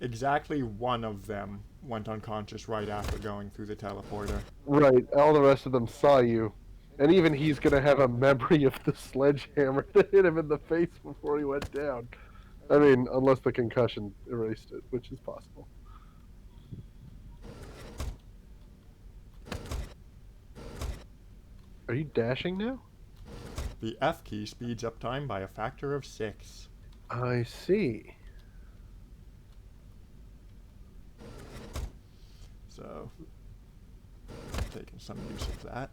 Exactly one of them went unconscious right after going through the teleporter. Right, all the rest of them saw you. And even he's gonna have a memory of the sledgehammer that hit him in the face before he went down. I mean, unless the concussion erased it, which is possible. Are you dashing now? The F key speeds up time by a factor of 6. I see. So, taking some use of that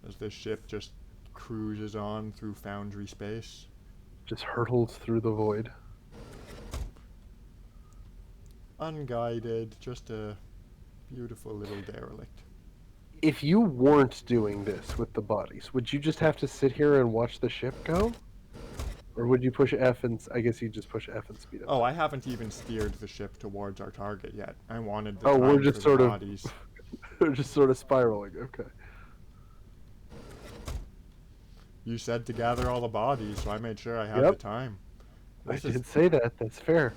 as this ship just cruises on through Foundry space. Just hurtles through the void. Unguided, just a beautiful little derelict. If you weren't doing this with the bodies, would you just have to sit here and watch the ship go? Or would you push F and... I guess you just push F and speed up. Oh, I haven't even steered the ship towards our target yet. I wanted the Oh, time we're for just the sort of- bodies. They're just sort of spiraling, okay. You said to gather all the bodies, so I made sure I had Yep. the time. I This is- did say that, that's fair.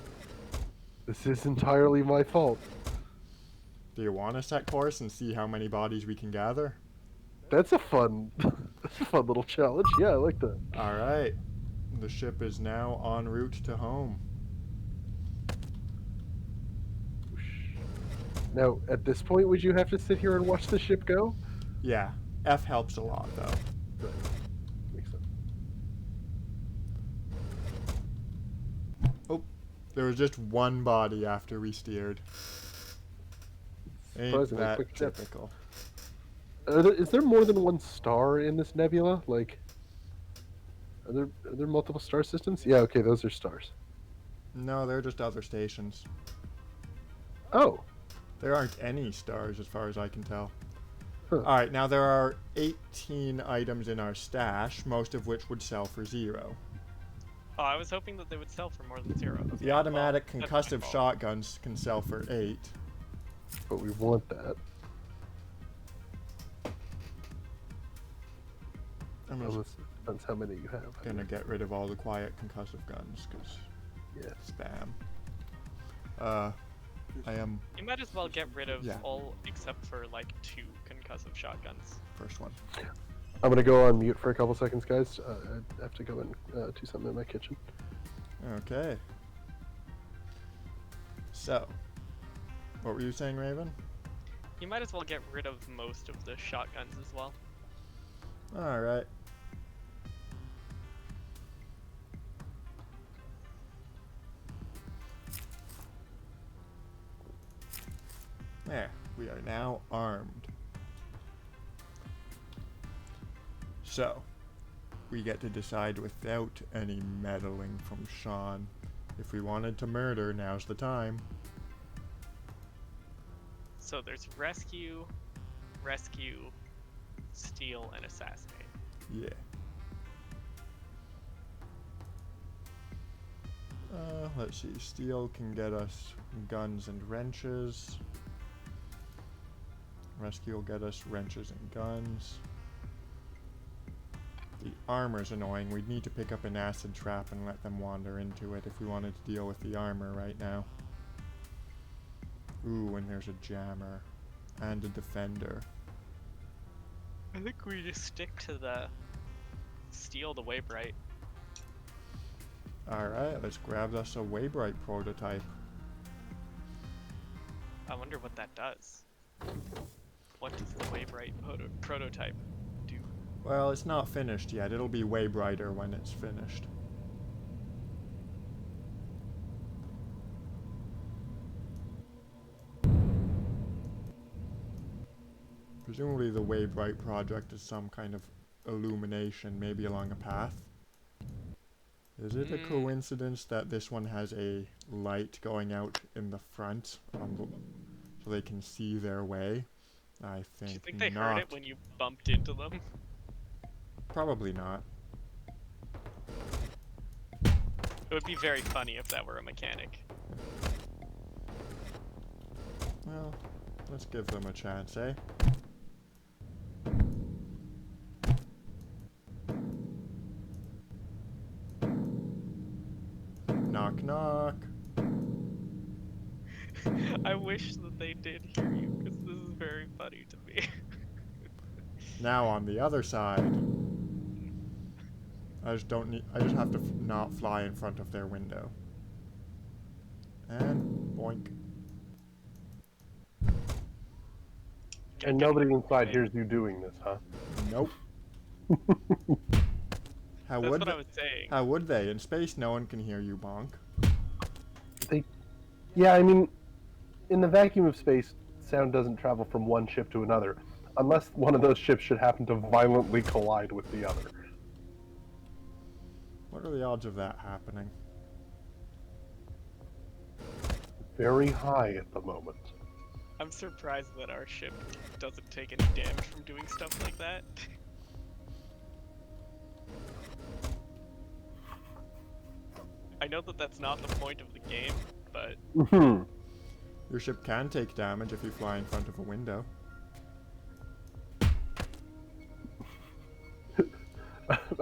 This is entirely my fault. Do you want to set course and see how many bodies we can gather? That's a fun little challenge. Yeah, I like that. Alright. The ship is now en route to home. Now, at this point, would you have to sit here and watch the ship go? Yeah, F helps a lot though. Makes sense. Oh, there was just one body after we steered. Ain't Surprisingly that quick ship. typical. Is there more than one star in this nebula? Like, are there multiple star systems? Yeah, okay, those are stars. No, they're just other stations. Oh, There aren't any stars as far as I can tell. Huh. Alright, now there are 18 items in our stash, most of which would sell for 0. Oh, I was hoping that they would sell for more than 0. The automatic Well, that's my concussive fault. shotguns can sell for 8. but we want that. I'm just Unless it depends how many you have. gonna get rid of all the quiet concussive guns, because Yeah. spam. I am You might as well get rid of Yeah. all except for like 2 concussive shotguns. first one. I'm gonna go on mute for a couple seconds, guys. I have to go and do something in my kitchen. Okay. So, what were you saying, Raven? You might as well get rid of most of the shotguns as well. Alright. There, we are now armed. So, we get to decide without any meddling from Sean. If we wanted to murder, now's the time. So there's rescue, steal, and assassinate. Yeah. Let's see. Steel can get us guns and wrenches. Rescue will get us wrenches and guns. The armor's annoying. We'd need to pick up an acid trap and let them wander into it if we wanted to deal with the armor right now. Ooh, and there's a jammer. And a defender. I think we just stick to the steal the Waybright. Alright, let's grab us a Waybright prototype. I wonder what that does. What does the Waybright prototype do? Well, it's not finished yet. It'll be way brighter when it's finished. Presumably the Waybright project is some kind of illumination, maybe along a path. Is it a coincidence that this one has a light going out in the front so they can see their way? I think Do you think they not. heard it when you bumped into them? Probably not. It would be very funny if that were a mechanic. Well, let's give them a chance, eh? Knock knock. I wish that they did hear you, because this is very funny to me. Now on the other side. I just have to not fly in front of their window. And boink. And nobody inside hears you doing this, huh? Nope. How That's would what they? I was saying. How would they? In space, no one can hear you bonk. Yeah, I mean, in the vacuum of space, sound doesn't travel from one ship to another, unless one of those ships should happen to violently collide with the other. What are the odds of that happening? Very high at the moment. I'm surprised that our ship doesn't take any damage from doing stuff like that. I know that that's not the point of the game, but Your ship can take damage if you fly in front of a window.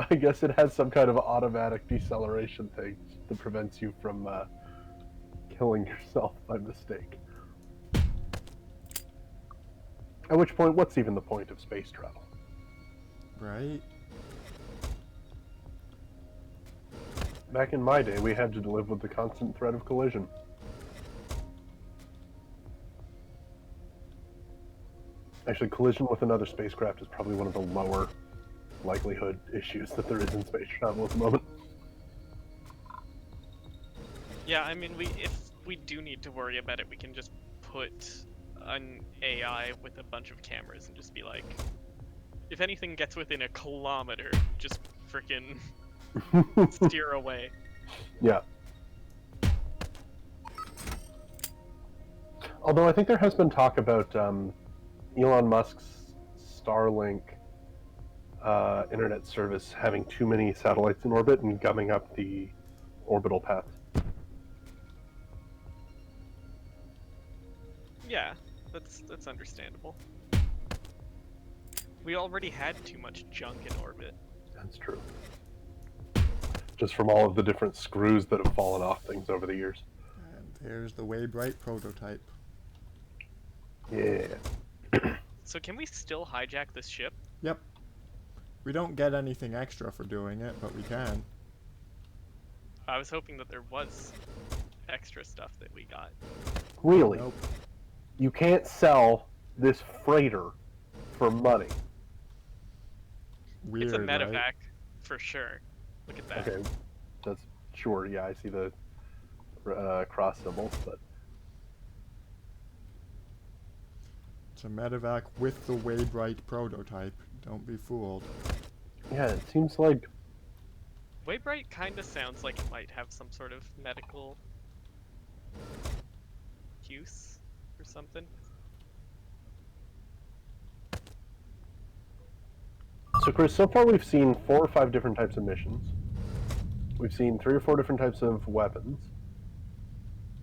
I guess it has some kind of automatic deceleration thing that prevents you from killing yourself by mistake. At which point, what's even the point of space travel? Right? Back in my day, we had to live with the constant threat of collision. Actually, collision with another spacecraft is probably one of the lower likelihood issues that there is in space travel at the moment. yeah, I mean, if we do need to worry about it, we can just put an AI with a bunch of cameras and just be like, if anything gets within a kilometer, just frickin' steer away. Yeah. Although I think there has been talk about Elon Musk's Starlink internet service having too many satellites in orbit and gumming up the orbital path. Yeah, that's understandable. We already had too much junk in orbit. That's true. Just from all of the different screws that have fallen off things over the years. And there's the Waybright prototype. Yeah. So can we still hijack this ship? Yep. We don't get anything extra for doing it, but we can. I was hoping that there was extra stuff that we got. Really? Nope. You can't sell this freighter for money. Weird, It's a medevac, right? for sure. Look at that. Okay, that's sure. Yeah, I see the cross symbols, but It's a medevac with the Waybright prototype. Don't be fooled. yeah, it seems like Waybright kind of sounds like it might have some sort of medical use or something. so. Chris, so far we've seen 4 or 5 different types of missions. We've seen 3 or 4 different types of weapons.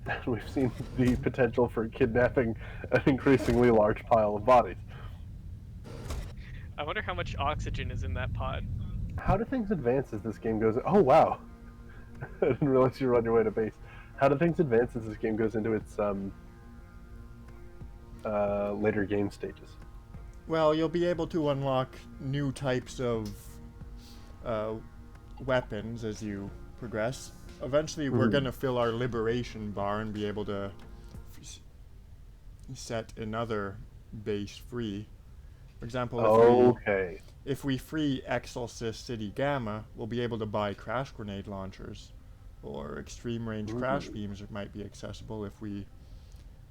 And we've seen the potential for kidnapping an increasingly large pile of bodies. I wonder how much oxygen is in that pod. How do things advance as this game goes? Oh wow, I didn't realize you were on your way to base. How do things advance as this game goes into its later game stages? Well, you'll be able to unlock new types of weapons as you progress. Eventually, we're going to fill our liberation bar and be able to set another base free. For example, if we free Excelsis City Gamma, we'll be able to buy crash grenade launchers, or extreme range crash beams might be accessible if we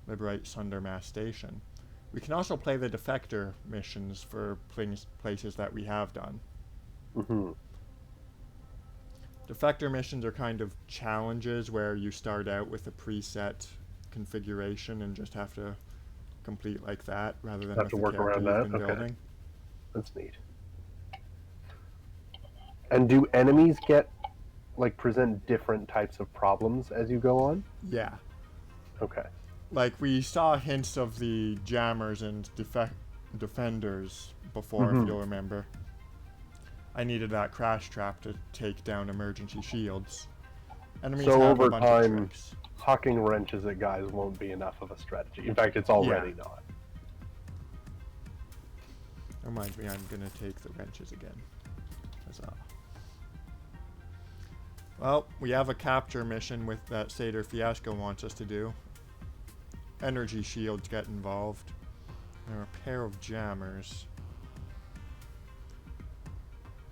liberate Sundermass Station. We can also play the defector missions for places that we have done. Defector missions are kind of challenges where you start out with a preset configuration and just have to complete like that rather than with the character you've been building. That's neat. And do enemies get, like, present different types of problems as you go on? Yeah. Okay. Like, we saw hints of the jammers and defenders before, if you'll remember. I needed that crash trap to take down emergency shields. Enemies so have over a bunch time, of tricks. Hawking wrenches at guys won't be enough of a strategy. In fact, it's already not. Reminds me, I'm gonna take the wrenches again. Huzzah. Well, we have a capture mission with that Seder Fiasco wants us to do. Energy shields get involved. There are a pair of jammers.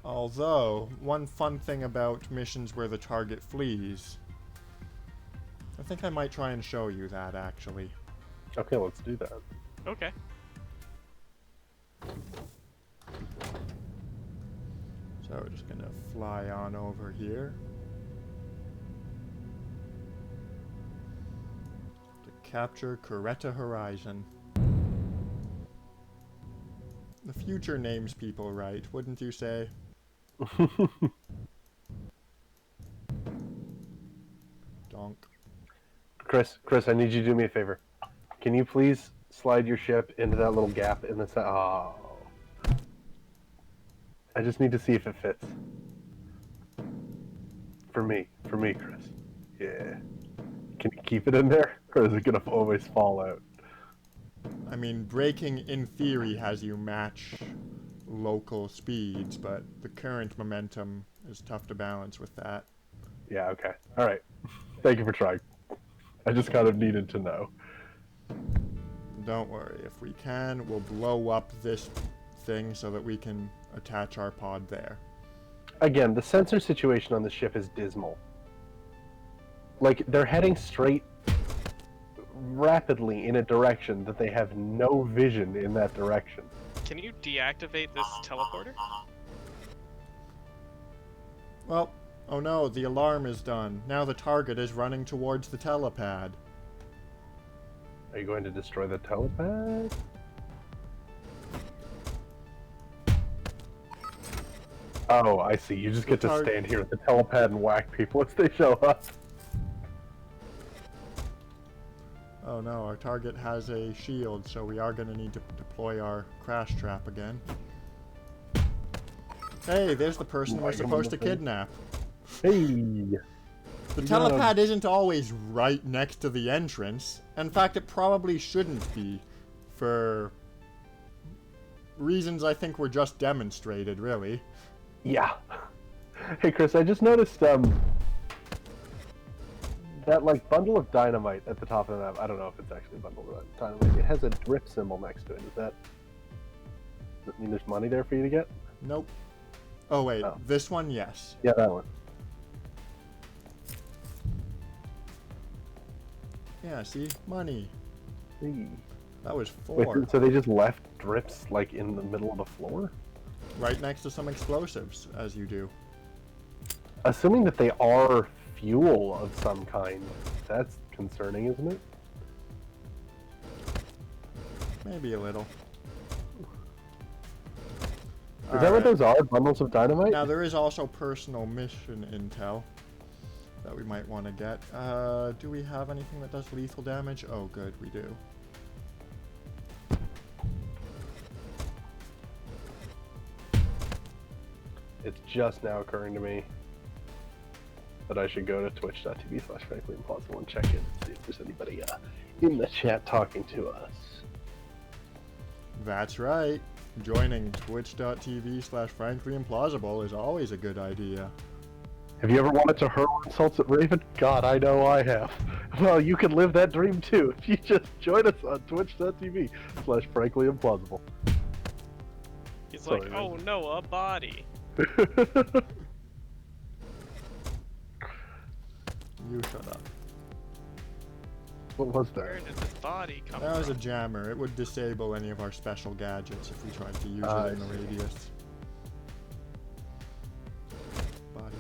Although, one fun thing about missions where the target flees, I think I might try and show you that, actually. Okay, let's do that. Okay. So we're just gonna fly on over here. To capture Coretta Horizon. The future names people right, wouldn't you say? Donk. Chris, I need you to do me a favor. Can you please slide your ship into that little gap in the oh. I just need to see if it fits. For me, Chris. Yeah. Can you keep it in there? Or is it gonna always fall out? I mean, braking in theory has you match local speeds, but the current momentum is tough to balance with that. Yeah, okay. Alright. Thank you for trying. I just kind of needed to know. Don't worry, if we can, we'll blow up this thing so that we can attach our pod there. Again, the sensor situation on the ship is dismal. Like, they're heading straight rapidly in a direction that they have no vision in that direction. Can you deactivate this teleporter? Well, oh no, the alarm is done. Now the target is running towards the telepad. Are you going to destroy the telepad? Oh, I see. You just get to stand here at the telepad and whack people as they show up. Oh no, our target has a shield, so we are going to need to deploy our crash trap again. Hey, there's the person we're supposed to kidnap. Hey! The telepad isn't always right next to the entrance. In fact, it probably shouldn't be, for reasons I think were just demonstrated, really. Yeah. Hey Chris, I just noticed that like bundle of dynamite at the top of the map. I don't know if it's actually a bundle of dynamite. It has a drip symbol next to it. Does that mean there's money there for you to get? Nope. Oh wait, this one, yes. Yeah, that one. Yeah, see? Money. Hey. That was 4. Wait, so they just left drips like in the middle of the floor? Right next to some explosives, as you do. Assuming that they are fuel of some kind, that's concerning, isn't it? Maybe a little. Is that what those are? Bundles of dynamite? Now, there is also personal mission intel that we might want to get. Do we have anything that does lethal damage? Oh, good, we do. It's just now occurring to me that I should go to twitch.tv/franklyimplausible and check in and see if there's anybody in the chat talking to us. That's right. Joining twitch.tv/franklyimplausible is always a good idea. Have you ever wanted to hurl insults at Raven? God, I know I have. Well, you can live that dream too if you just join us on twitch.tv/franklyimplausible. He's Sorry, like, oh no, a body. You shut up. What was Where that? did this body come That was a from? jammer. It would disable any of our special gadgets if we tried to use I it in the see. radius. Body,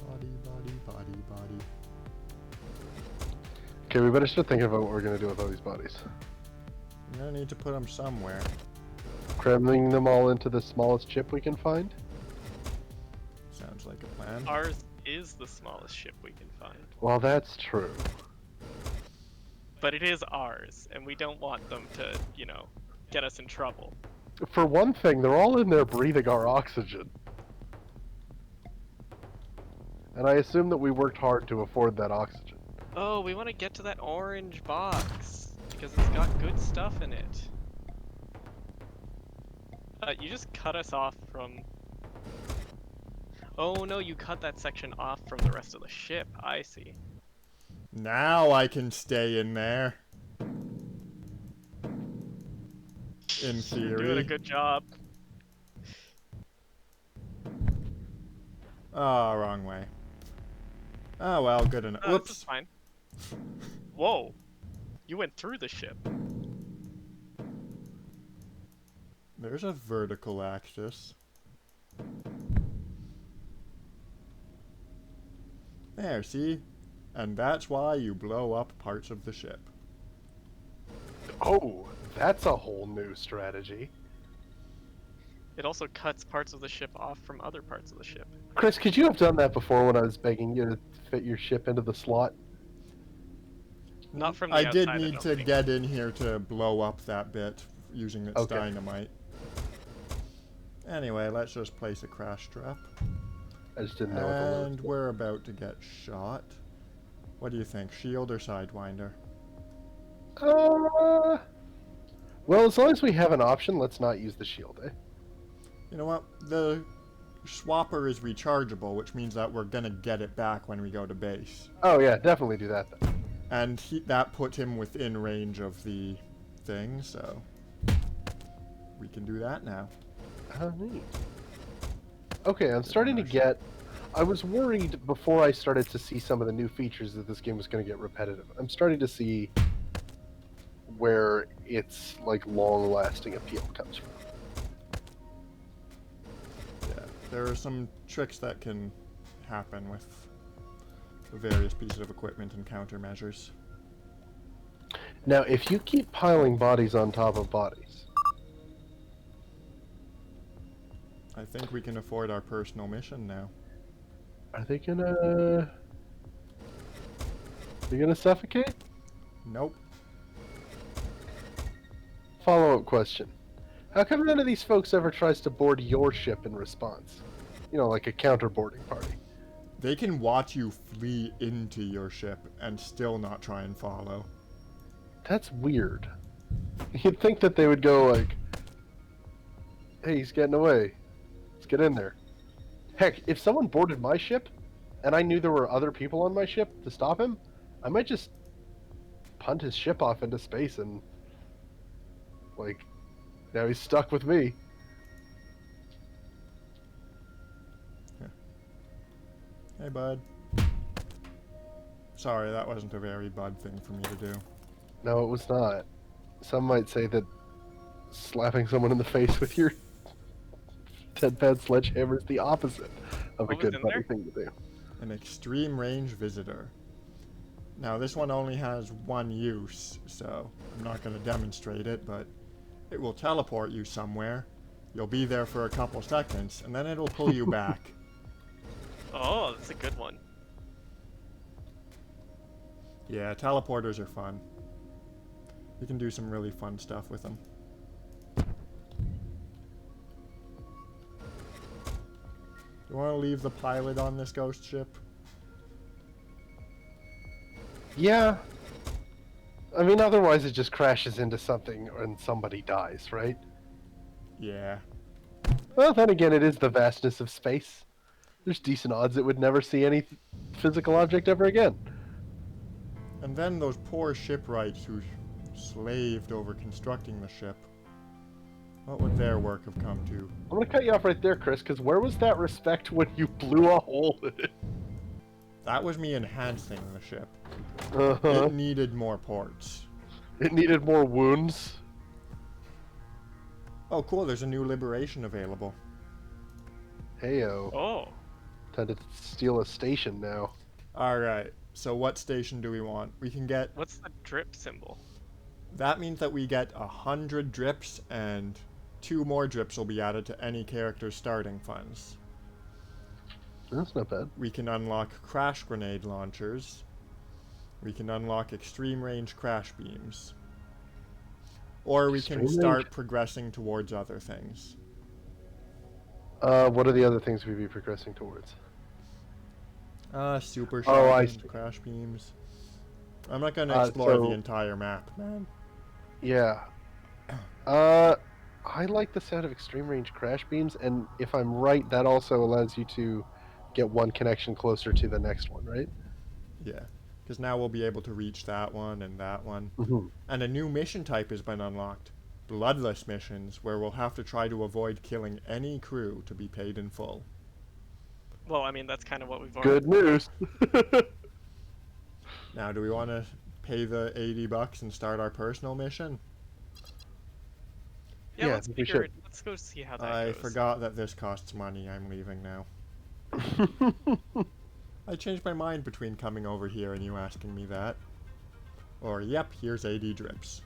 body, body, body, body. Okay, we better start thinking about what we're gonna do with all these bodies. We're gonna need to put them somewhere. Cramming them all into the smallest chip we can find? Sounds like a plan. Ours is the smallest ship we can find. Well, that's true. But it is ours, and we don't want them to, you know, get us in trouble. For one thing, they're all in there breathing our oxygen. And I assume that we worked hard to afford that oxygen. Oh, we want to get to that orange box, because it's got good stuff in it. You just cut us off from... Oh no, you cut that section off from the rest of the ship, I see. Now I can stay in there. In theory. You're doing a good job. Oh, wrong way. Oh well, good enough. This is Whoops. fine. Whoa. You went through the ship. There's a vertical axis. There, see? And that's why you blow up parts of the ship. Oh, that's a whole new strategy. It also cuts parts of the ship off from other parts of the ship. Chris, could you have done that before when I was begging you to fit your ship into the slot? Not from the I did outside, I need don't to think. get in here to blow up that bit using its Okay. dynamite. Anyway, let's just place a crash trap. I just didn't know what the And limits were. we're about to get shot. What do you think, shield or sidewinder? Well, as long as we have an option, let's not use the shield, eh? You know what? The swapper is rechargeable, which means that we're gonna get it back when we go to base. Oh yeah, definitely do that then. And that put him within range of the thing, so we can do that now. Oh, neat. Okay, I'm starting to get... I was worried before I started to see some of the new features that this game was going to get repetitive. I'm starting to see where its, like, long-lasting appeal comes from. Yeah, there are some tricks that can happen with the various pieces of equipment and countermeasures. Now, if you keep piling bodies on top of bodies... I think we can afford our personal mission now. Are they gonna... They're gonna suffocate? Nope. Follow-up question. How come none of these folks ever tries to board your ship in response? You know, like a counter-boarding party. They can watch you flee into your ship and still not try and follow. That's weird. You'd think that they would go like, hey, he's getting away. Let's get in there. Heck, if someone boarded my ship, and I knew there were other people on my ship to stop him, I might just punt his ship off into space and, like, now he's stuck with me. Hey, bud. Sorry, that wasn't a very bud thing for me to do. No, it was not. Some might say that slapping someone in the face with your 10-pound sledgehammer is the opposite of a What was good in buddy there? thing to do. An extreme range visitor. Now, this one only has one use, so I'm not going to demonstrate it, but it will teleport you somewhere. You'll be there for a couple seconds, and then it'll pull you back. Oh, that's a good one. Yeah, teleporters are fun. You can do some really fun stuff with them. You You want to leave the pilot on this ghost ship? Yeah. I mean, otherwise it just crashes into something and somebody dies, right? Yeah. Well, then again, it is the vastness of space. There's decent odds it would never see any physical object ever again. And then those poor shipwrights who slaved over constructing the ship. What would their work have come to? I'm gonna cut you off right there, Chris, because where was that respect when you blew a hole in it? That was me enhancing the ship. Uh-huh. It needed more ports. It needed more wounds. Oh, cool, there's a new liberation available. Heyo. Oh. Time to steal a station now. Alright, so what station do we want? We can get... What's the drip symbol? That means that we get 100 drips, and 2 more drips will be added to any character's starting funds. That's not bad. We can unlock crash grenade launchers. We can unlock extreme range crash beams. Or we can Extreme start range? progressing towards other things. What are the other things we'd be progressing towards? Super Oh, I shotguns, see. crash beams. I'm not gonna explore so- the entire map, man. Yeah. I like the sound of extreme range crash beams, and if I'm right, that also allows you to get one connection closer to the next one, right? Yeah. Because now we'll be able to reach that one and that one. Mm-hmm. And a new mission type has been unlocked. Bloodless missions, where we'll have to try to avoid killing any crew to be paid in full. Well, I mean, that's kind of what we've already... Good news. Now, do we want to pay the $80 and start our personal mission? Yeah, Yeah, let's we figure should. it. Let's go see how that I goes. forgot that this costs money. I'm leaving now. I changed my mind between coming over here and you asking me that. Or, yep, here's 80 drips.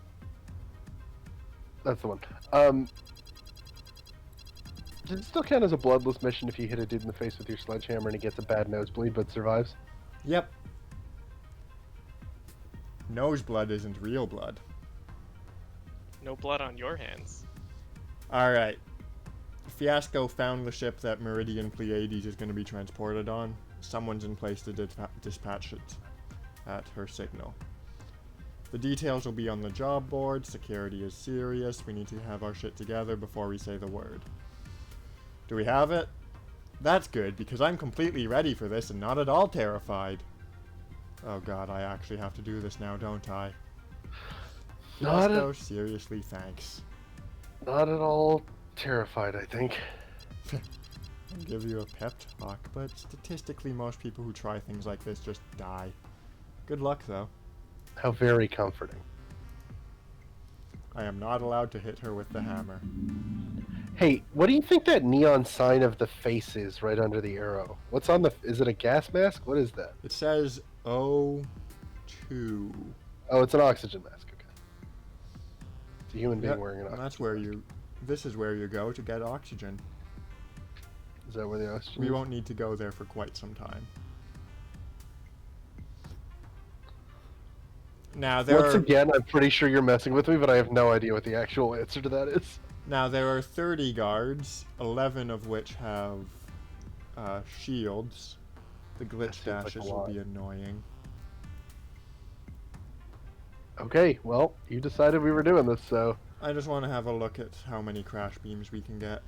That's the one. Does it still count as a bloodless mission if you hit a dude in the face with your sledgehammer and he gets a bad nosebleed but survives? Yep. Noseblood isn't real blood. No blood on your hands. Alright. Fiasco found the ship that Meridian Pleiades is going to be transported on. Someone's in place to dispatch it at her signal. The details will be on the job board. Security is serious. We need to have our shit together before we say the word. Do we have it? That's good, because I'm completely ready for this and not at all terrified. Oh god, I actually have to do this now, don't I? Not Fiasco, seriously, thanks. Not at all terrified, I think. I'll give you a pep talk, but statistically most people who try things like this just die. Good luck, though. How very comforting. I am not allowed to hit her with the hammer. Hey, what do you think that neon sign of the face is right under the arrow? What's on the... Is it a gas mask? What is that? It says O2. Oh, it's an oxygen mask. Okay. It's a human being Yep, wearing an and oxygen that's where mask. you... This is where you go to get oxygen. Is that where the oxygen We is? won't need to go there for quite some time. Now there Once are... again, I'm pretty sure you're messing with me, but I have no idea what the actual answer to that is. Now there are 30 guards, 11 of which have shields. The That glitch seems like a dashes will lot. be annoying. Okay, well, you decided we were doing this, so... I just want to have a look at how many crash beams we can get.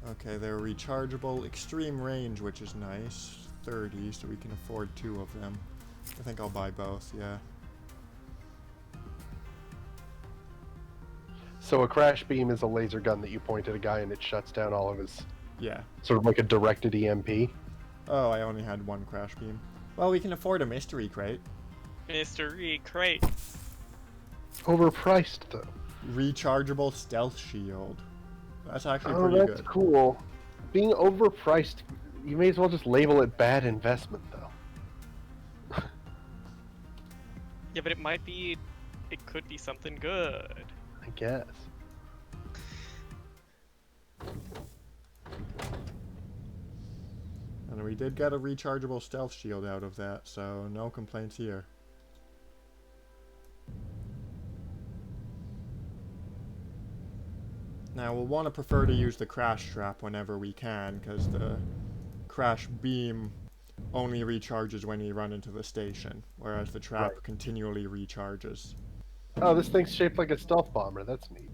Okay, they're rechargeable. Extreme range, which is nice. 30, so we can afford 2 of them. I think I'll buy both, yeah. So a crash beam is a laser gun that you point at a guy and it shuts down all of his... Yeah. Sort of like a directed EMP. Oh, I only had 1 crash beam. Well, we can afford a mystery crate. Mystery crate. Overpriced, though. Rechargeable stealth shield. That's actually Oh, pretty that's good. cool. Being overpriced, you may as well just label it bad investment, though. Yeah, but it might be... It could be something good. I guess. And we did get a rechargeable stealth shield out of that, so no complaints here. Now we'll want to prefer to use the crash trap whenever we can, because the crash beam only recharges when you run into the station, whereas the trap Right. continually recharges. Oh, this thing's shaped like a stealth bomber. That's neat.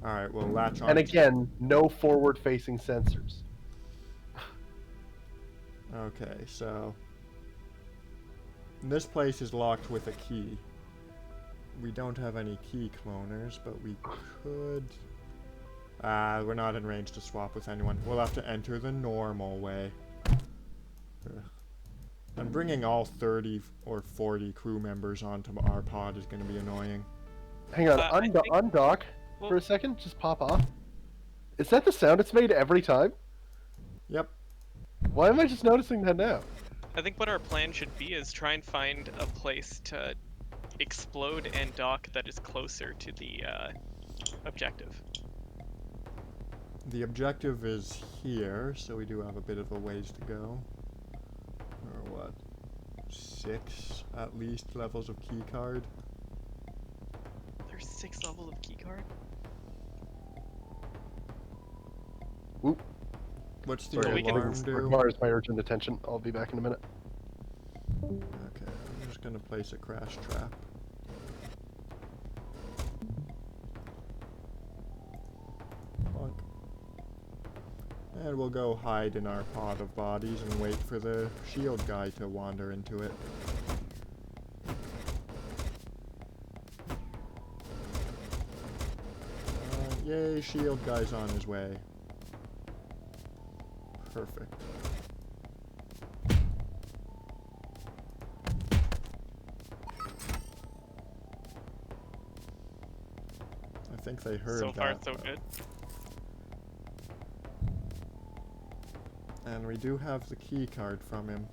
Alright, we'll latch on. And again, no forward-facing sensors. Okay, so this place is locked with a key. We don't have any key cloners, but we could... we're not in range to swap with anyone. We'll have to enter the normal way. Ugh. And bringing all 30 or 40 crew members onto our pod is going to be annoying. Hang on, I think- undock for a second. Just pop off. Is that the sound it's made every time? Yep. Why am I just noticing that now? I think what our plan should be is try and find a place to explode and dock that is closer to the objective. The objective is here, so we do have a bit of a ways to go. Or what? 6 at least levels of keycard. There's 6 levels of keycard? Whoop. What's the Sorry, we can- alarm do? requires my urgent attention. I'll be back in a minute. Okay, I'm just gonna place a crash trap. Bonk. And we'll go hide in our pod of bodies and wait for the shield guy to wander into it. Yay, shield guy's on his way. Perfect. I think they heard So far, that, so though. good. And we do have the key card from him.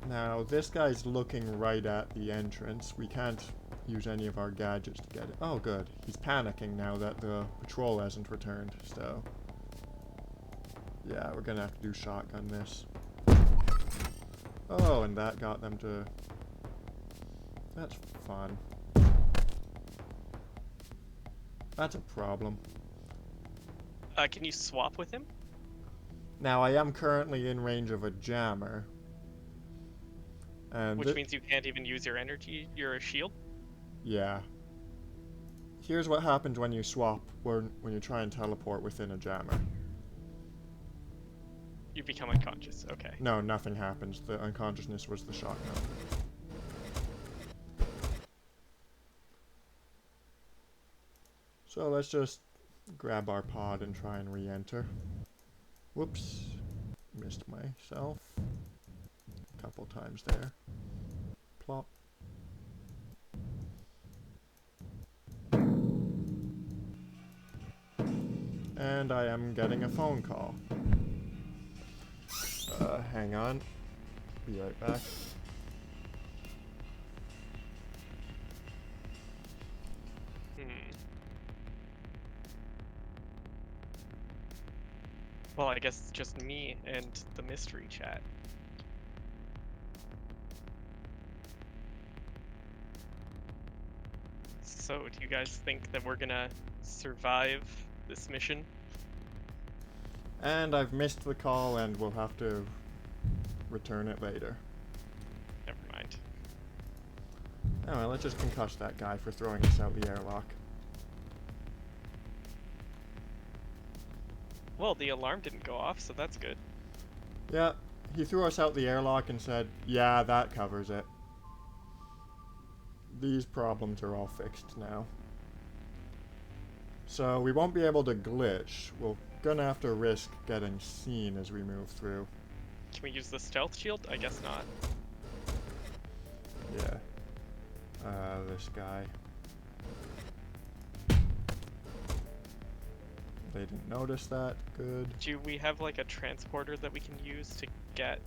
Now, this guy's looking right at the entrance. We can't use any of our gadgets to get it. Oh, good. He's panicking now that the patrol hasn't returned, so... yeah, we're gonna have to do shotgun this. Oh, and that got them to... that's fun. That's a problem. Can you swap with him? Now, I am currently in range of a jammer. And Which means you can't even use your energy, your shield? yeah. Here's what happens when you swap, when you try and teleport within a jammer. You become unconscious, okay. No, nothing happens. The unconsciousness was the shotgun. So let's just grab our pod and try and re-enter. Whoops. Missed myself. A couple times there. Plop. And I am getting a phone call. Hang on. Be right back. Well, I guess it's just me and the mystery chat. So, do you guys think that we're gonna survive this mission? And I've missed the call and we'll have to return it later. Never mind. Oh well, let's just concuss that guy for throwing us out the airlock. Well, the alarm didn't go off, so that's good. Yeah, he threw us out the airlock and said, yeah, that covers it. These problems are all fixed now. So we won't be able to glitch. We're gonna have to risk getting seen as we move through. Can we use the stealth shield? I guess not. Yeah. This guy. They didn't notice that. Good. Do we have like a transporter that we can use to get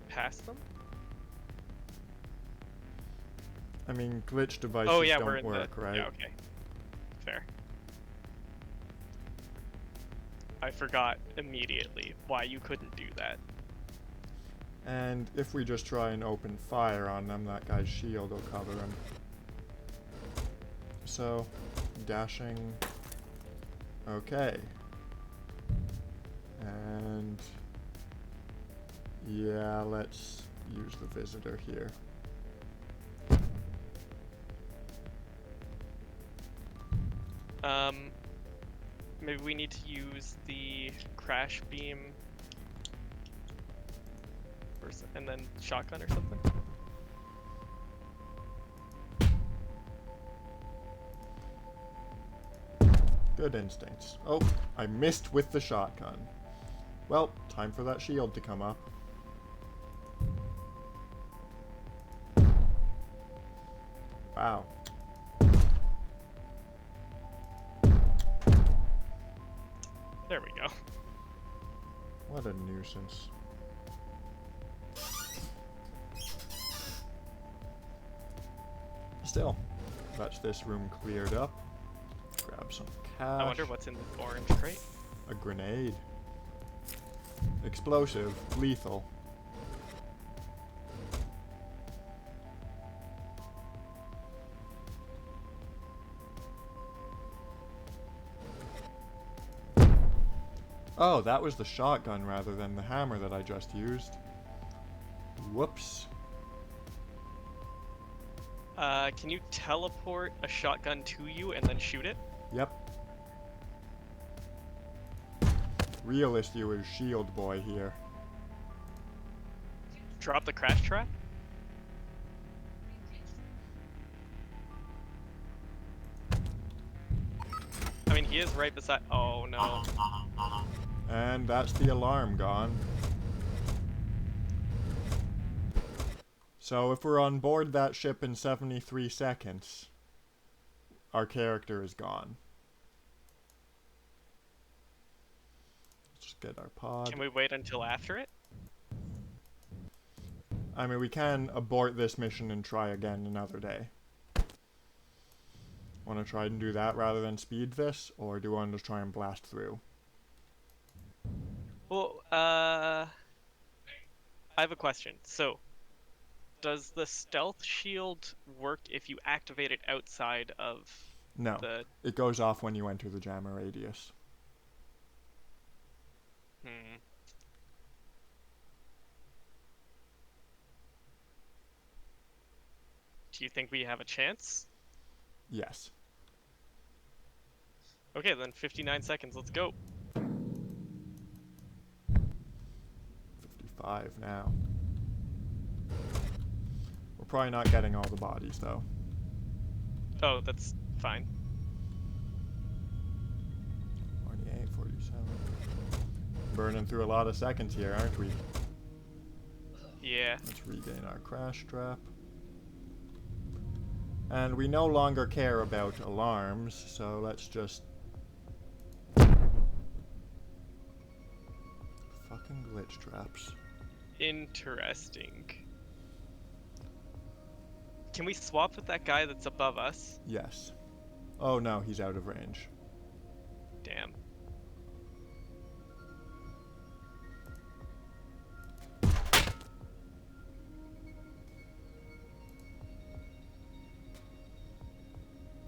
past them? I mean, glitch devices Oh yeah, we're don't in work, the... right? Yeah, okay. Fair. I forgot immediately why you couldn't do that. And if we just try and open fire on them, that guy's shield will cover him. So, dashing. Okay. And yeah, let's use the visitor here. Maybe we need to use the crash beam and then shotgun or something. Good instincts. Oh, I missed with the shotgun. Well, time for that shield to come up. Wow. There we go. What a nuisance. Still, that's this room cleared up. Grab some cash. I wonder what's in the orange crate. A grenade. Explosive, lethal. Oh, that was the shotgun rather than the hammer that I just used. Whoops. Can you teleport a shotgun to you and then shoot it? Yep. Realist you is shield boy here. Drop the crash trap? I mean, he is right beside. Oh no. And that's the alarm gone. So if we're on board that ship in 73 seconds, our character is gone. Let's just get our pod. Can we wait until after it? I mean, we can abort this mission and try again another day. Want to try and do that rather than speed this, or do you want to just try and blast through? Well, I have a question. So, does the stealth shield work if you activate it outside of No, the... it goes off when you enter the jammer radius. Do you think we have a chance? Yes. Okay, then 59 seconds. Let's go. 55 now. We're probably not getting all the bodies, though. Oh, that's fine. 48, 47. Burning through a lot of seconds here, aren't we? Yeah. Let's regain our crash trap. And we no longer care about alarms, so let's just... Fucking glitch traps. Interesting. Can we swap with that guy that's above us? Yes. Oh no, he's out of range. Damn.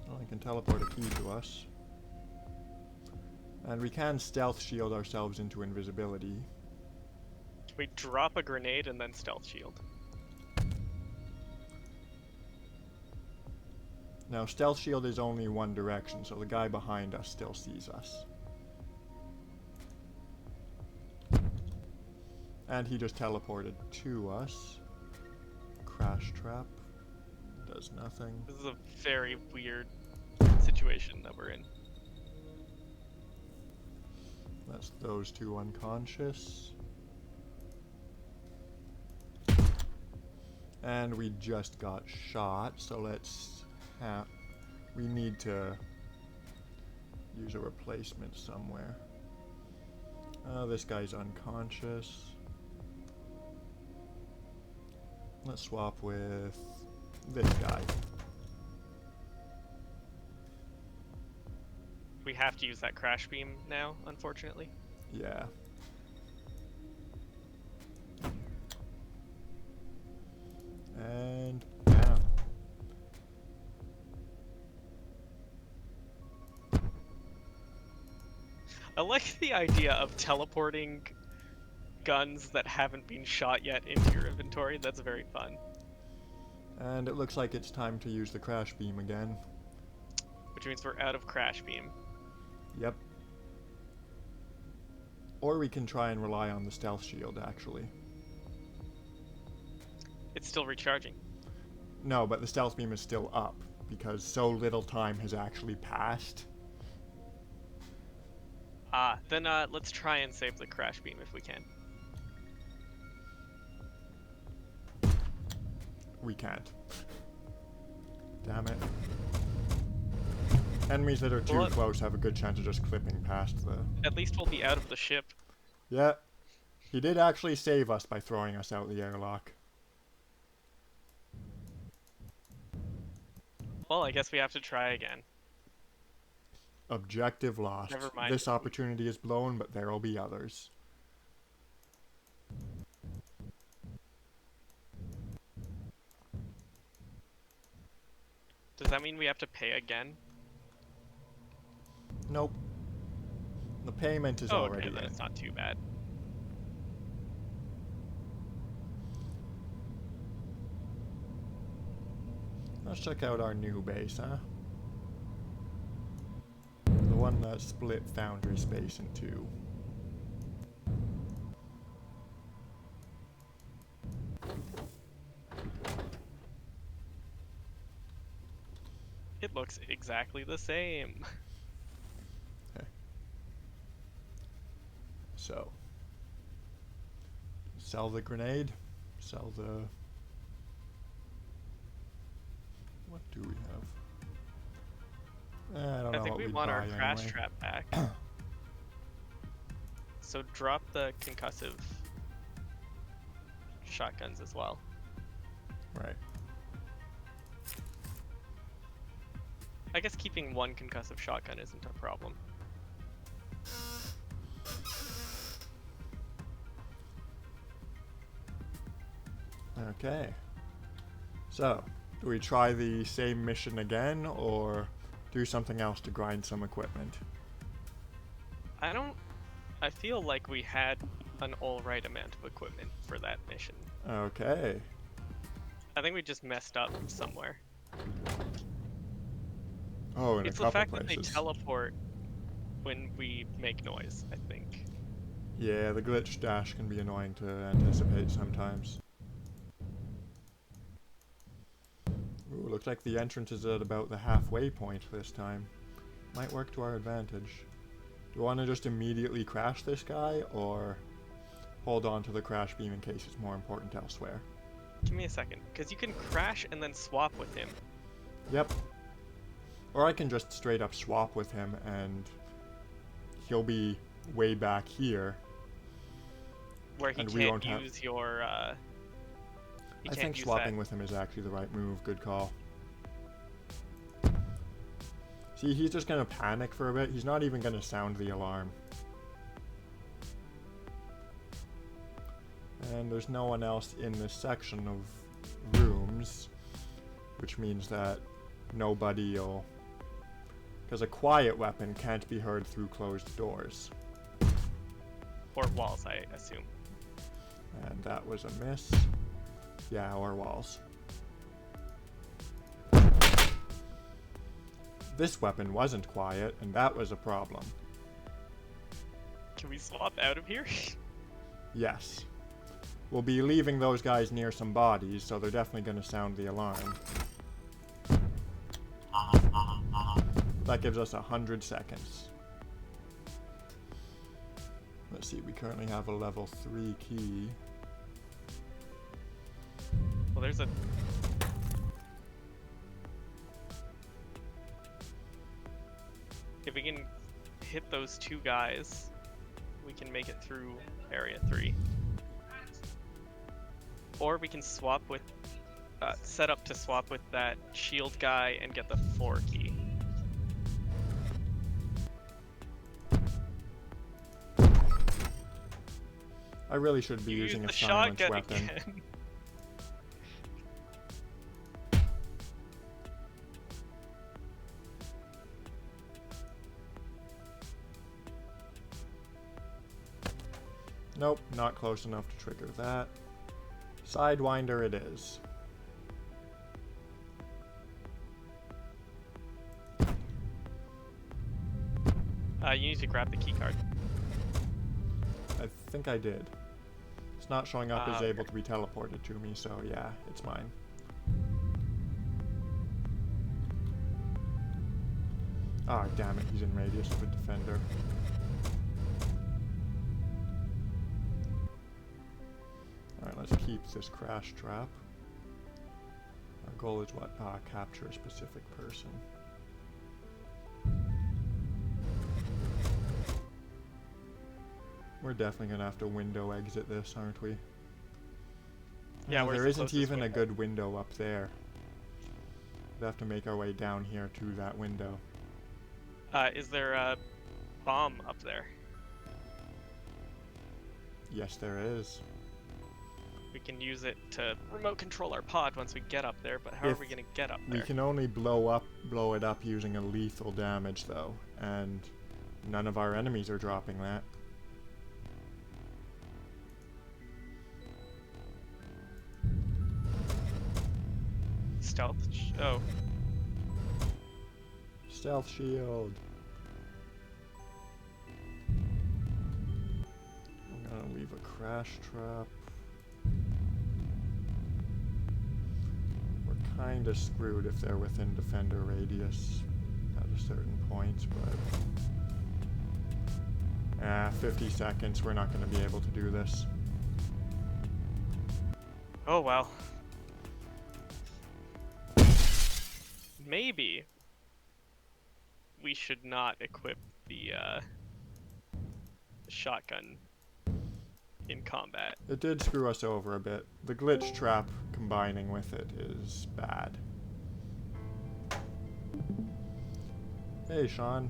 Well, he can teleport a key to us. And we can stealth shield ourselves into invisibility. Can we drop a grenade and then stealth shield? Now, stealth shield is only one direction, so the guy behind us still sees us. And he just teleported to us. Crash trap. Does nothing. This is a very weird situation that we're in. That's those two unconscious. And we just got shot, so let's have... We need to use a replacement somewhere. This guy's unconscious. Let's swap with this guy. We have to use that crash beam now, unfortunately. Yeah. And down. I like the idea of teleporting guns that haven't been shot yet into your inventory. That's very fun. And it looks like it's time to use the crash beam again. Which means we're out of crash beam. Yep. Or we can try and rely on the stealth shield, actually. It's still recharging. No, but the stealth beam is still up, because so little time has actually passed. Then let's try and save the crash beam if we can. We can't. Damn it. Enemies that are too Well, close have a good chance of just clipping past the... At least we'll be out of the ship. Yeah. He did actually save us by throwing us out the airlock. Well, I guess we have to try again. Objective lost. Never mind. This opportunity is blown, but there will be others. Does that mean we have to pay again? Nope. The payment is Oh, already okay, then in. it's not too bad. Let's check out our new base, huh? The one that split Foundry space in two. It looks exactly the same. Okay. So, sell the grenade, sell the... What do we have? I don't know I think what we we'd want our buy crash anyway. trap back. So drop the concussive shotguns as well. Right. I guess keeping one concussive shotgun isn't a problem. Okay. So, do we try the same mission again, or do something else to grind some equipment? I feel like we had an alright amount of equipment for that mission. Okay. I think we just messed up somewhere. Oh, in It's a the couple fact places. that they teleport when we make noise, I think. Yeah, the glitch dash can be annoying to anticipate sometimes. Ooh, looks like the entrance is at about the halfway point this time. Might work to our advantage. Do you want to just immediately crash this guy, or hold on to the crash beam in case it's more important elsewhere? Give me a second, because you can crash and then swap with him. Yep. Or I can just straight up swap with him and he'll be way back here. Where he And we can't won't have- use your, he I can't think use swapping that. with him is actually the right move. Good call. See, he's just gonna panic for a bit. He's not even gonna sound the alarm. And there's no one else in this section of rooms, which means that nobody will... Because a quiet weapon can't be heard through closed doors. Or walls, I assume. And that was a miss. Yeah, or walls. This weapon wasn't quiet, and that was a problem. Can we swap out of here? Yes. We'll be leaving those guys near some bodies, so they're definitely going to sound the alarm. That gives us 100 seconds. Let's see, we currently have a level 3 key. Well, there's a... If we can hit those two guys, we can make it through Area 3. Or we can swap with... set up to swap with that shield guy and get the 4 key. I really should be You using use a the silence shotgun weapon. again. Nope, not close enough to trigger that. Sidewinder it is. You need to grab the keycard. I think I did. It's not showing up as okay. able to be teleported to me, so yeah, it's mine. Ah, damn it, he's in radius of a defender. Alright, let's keep this crash trap. Our goal is what? Capture a specific person. We're definitely gonna have to window exit this, aren't we? Yeah, where's there the isn't closest even a window? good window up there. We'll have to make our way down here to that window. Is there a bomb up there? Yes, there is. We can use it to remote control our pod once we get up there, but how are If we gonna get up We there? can only blow it up using a lethal damage, though, and none of our enemies are dropping that. Stealth? Oh, Stealth shield. I'm gonna leave a crash trap. We're kinda screwed if they're within defender radius at a certain point, but 50 seconds, we're not gonna be able to do this. oh well. Maybe we should not equip the shotgun in combat. It did screw us over a bit. The glitch trap combining with it is bad. Hey, Sean.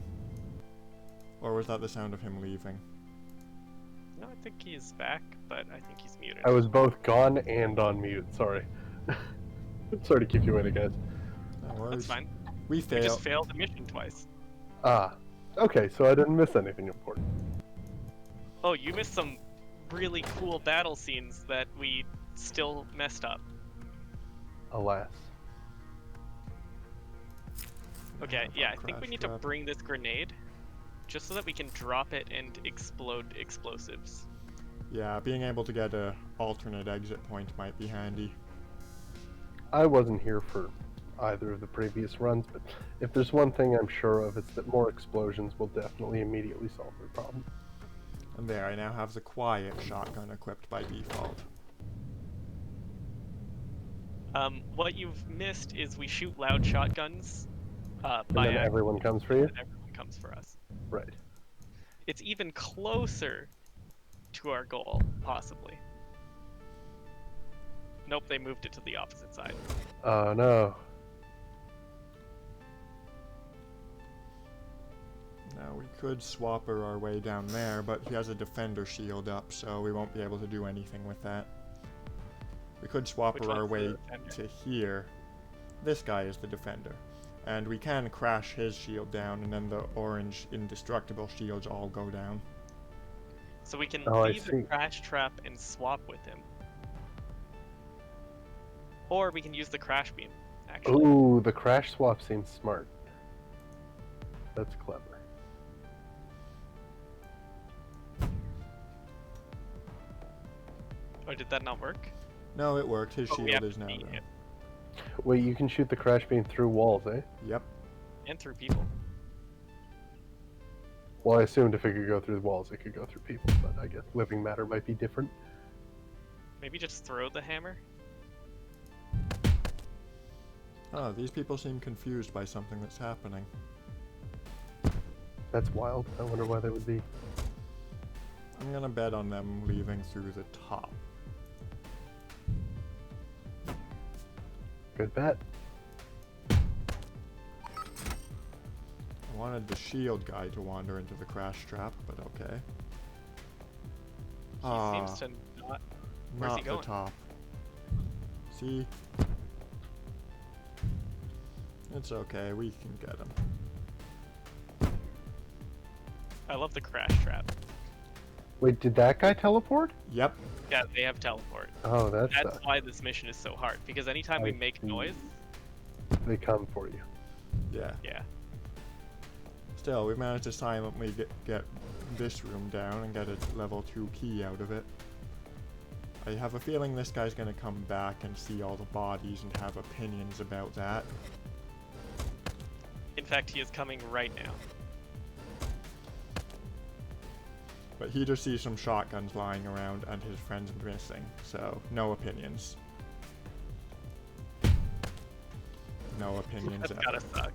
Or was that the sound of him leaving? No, I think he's back, but I think he's muted. I was both gone and on mute. Sorry. Sorry to keep you waiting, guys. No worries. That's fine. We We failed. just failed the mission twice. Ah. Okay, so I didn't miss anything important. Oh, you missed some really cool battle scenes that we still messed up. Alas. Okay, Have yeah, our I think we crash need to trap. bring this grenade just so that we can drop it and explode explosives. Yeah, being able to get a alternate exit point might be handy. I wasn't here for either of the previous runs, but if there's one thing I'm sure of, it's that more explosions will definitely immediately solve their problem. And there, I now have the quiet shotgun equipped by default. What you've missed is we shoot loud shotguns And by then accident, everyone comes for you? and everyone comes for us. Right. It's even closer to our goal, possibly. Nope, they moved it to the opposite side. Oh no. Now we could swapper our way down there, but he has a defender shield up, so we won't be able to do anything with that. We could Which swapper our one's the way defender? to here. This guy is the defender. And we can crash his shield down, and then the orange indestructible shields all go down. So we can Oh, I leave the see. crash trap and swap with him. Or we can use the crash beam, actually. Ooh, the crash swap seems smart. That's clever. Or did that not work? No, it worked. His Oh, we shield have is to now beat down. him. Wait, you can shoot the crash beam through walls, eh? Yep. And through people. Well, I assumed if it could go through the walls, it could go through people, but I guess living matter might be different. Maybe just throw the hammer? Oh, these people seem confused by something that's happening. That's wild. I wonder why that would be. I'm gonna bet on them leaving through the top. Good bet. I wanted the shield guy to wander into the crash trap, but okay. He seems to not. Where's he Not the going? top. See? It's okay, we can get him. I love the crash trap. Wait, did that guy teleport? Yep. Yeah, they have teleport. Oh, That's sucks. why this mission is so hard, because anytime we I make see. noise, They come for you. Yeah. yeah. Still, we managed to silently get this room down and get a level 2 key out of it. I have a feeling this guy's gonna come back and see all the bodies and have opinions about that. In fact, he is coming right now. But he just sees some shotguns lying around and his friends missing, so no opinions. No opinions That's ever. gotta suck.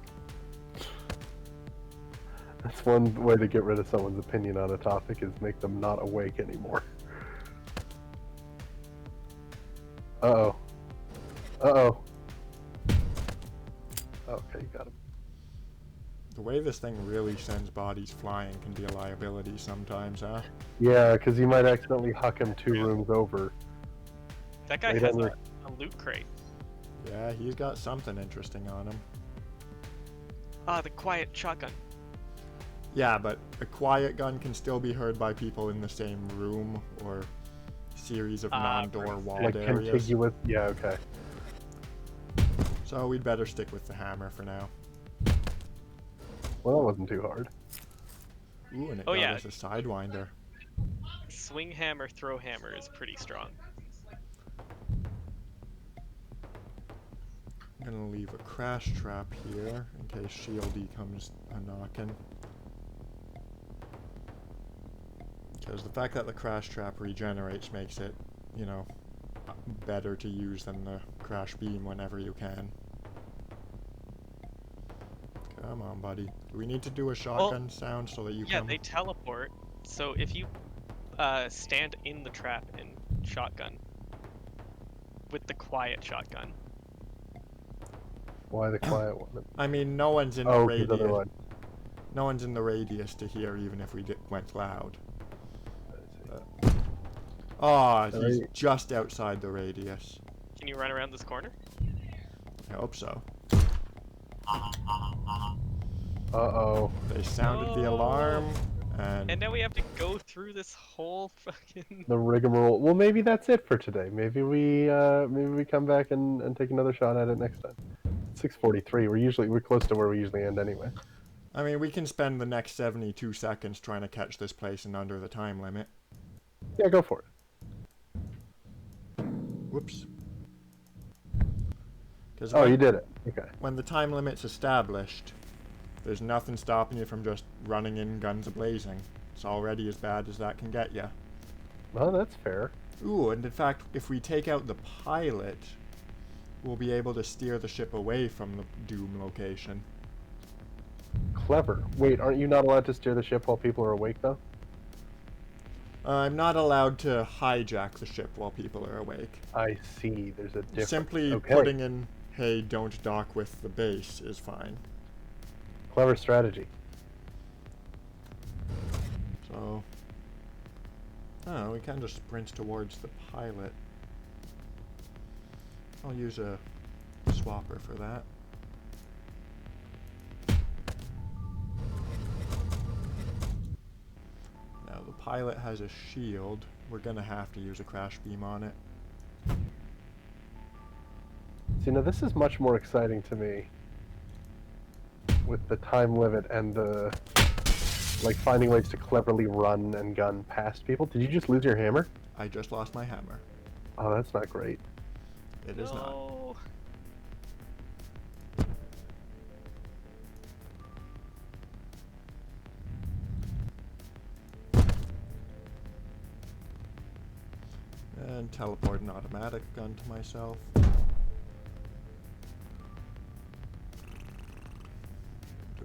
That's one way to get rid of someone's opinion on a topic is make them not awake anymore. Uh-oh. Uh-oh. Okay, you got him. The way this thing really sends bodies flying can be a liability sometimes, huh? Yeah, because you might accidentally huck him 2 Yeah. rooms over. That guy Wait, has I'm a loot crate. Yeah, he's got something interesting on him. Ah, the quiet shotgun. Yeah, but a quiet gun can still be heard by people in the same room or series of non-door right. walled Like areas. contiguous. Yeah, okay. So we'd better stick with the hammer for now. Well, that wasn't too hard. Ooh, and it Oh, got yeah. us a sidewinder. Swing hammer, throw hammer is pretty strong. I'm gonna leave a crash trap here in case Shieldy comes a-knocking. Because the fact that the crash trap regenerates makes it, you know, better to use than the crash beam whenever you can. Come on, buddy. Do we need to do a shotgun sound so that you Yeah, come? they teleport. So if you stand in the trap and shotgun with the quiet shotgun. Why the quiet one? I mean, no one's in the Oh, because radius. otherwise. No one's in the radius to hear, even if we went loud. Oh, he's Right. just outside the radius. Can you run around this corner? I hope so. Uh-oh. They sounded the alarm, And now we have to go through this whole fucking. The rigmarole. Well, maybe that's it for today. Maybe we come back and take another shot at it next time. 6:43. We're close to where we usually end anyway. I mean, we can spend the next 72 seconds trying to catch this place in under the time limit. Yeah, go for it. Whoops. Because Oh, you did it. Okay. when the time limit's established, there's nothing stopping you from just running in guns a-blazing. It's already as bad as that can get you. Well, that's fair. Ooh, and in fact, if we take out the pilot, we'll be able to steer the ship away from the Doom location. Clever. Wait, aren't you not allowed to steer the ship while people are awake, though? I'm not allowed to hijack the ship while people are awake. I see. There's a difference. Simply Okay. putting in, hey, don't dock with the base is fine. Clever strategy. So, oh, we can just sprint towards the pilot. I'll use a swapper for that. Now the pilot has a shield. We're gonna have to use a crash beam on it. See, now this is much more exciting to me. With the time limit and the like finding ways to cleverly run and gun past people. Did you just lose your hammer? I just lost my hammer. Oh, that's not great. It is not. No. And teleport an automatic gun to myself. Do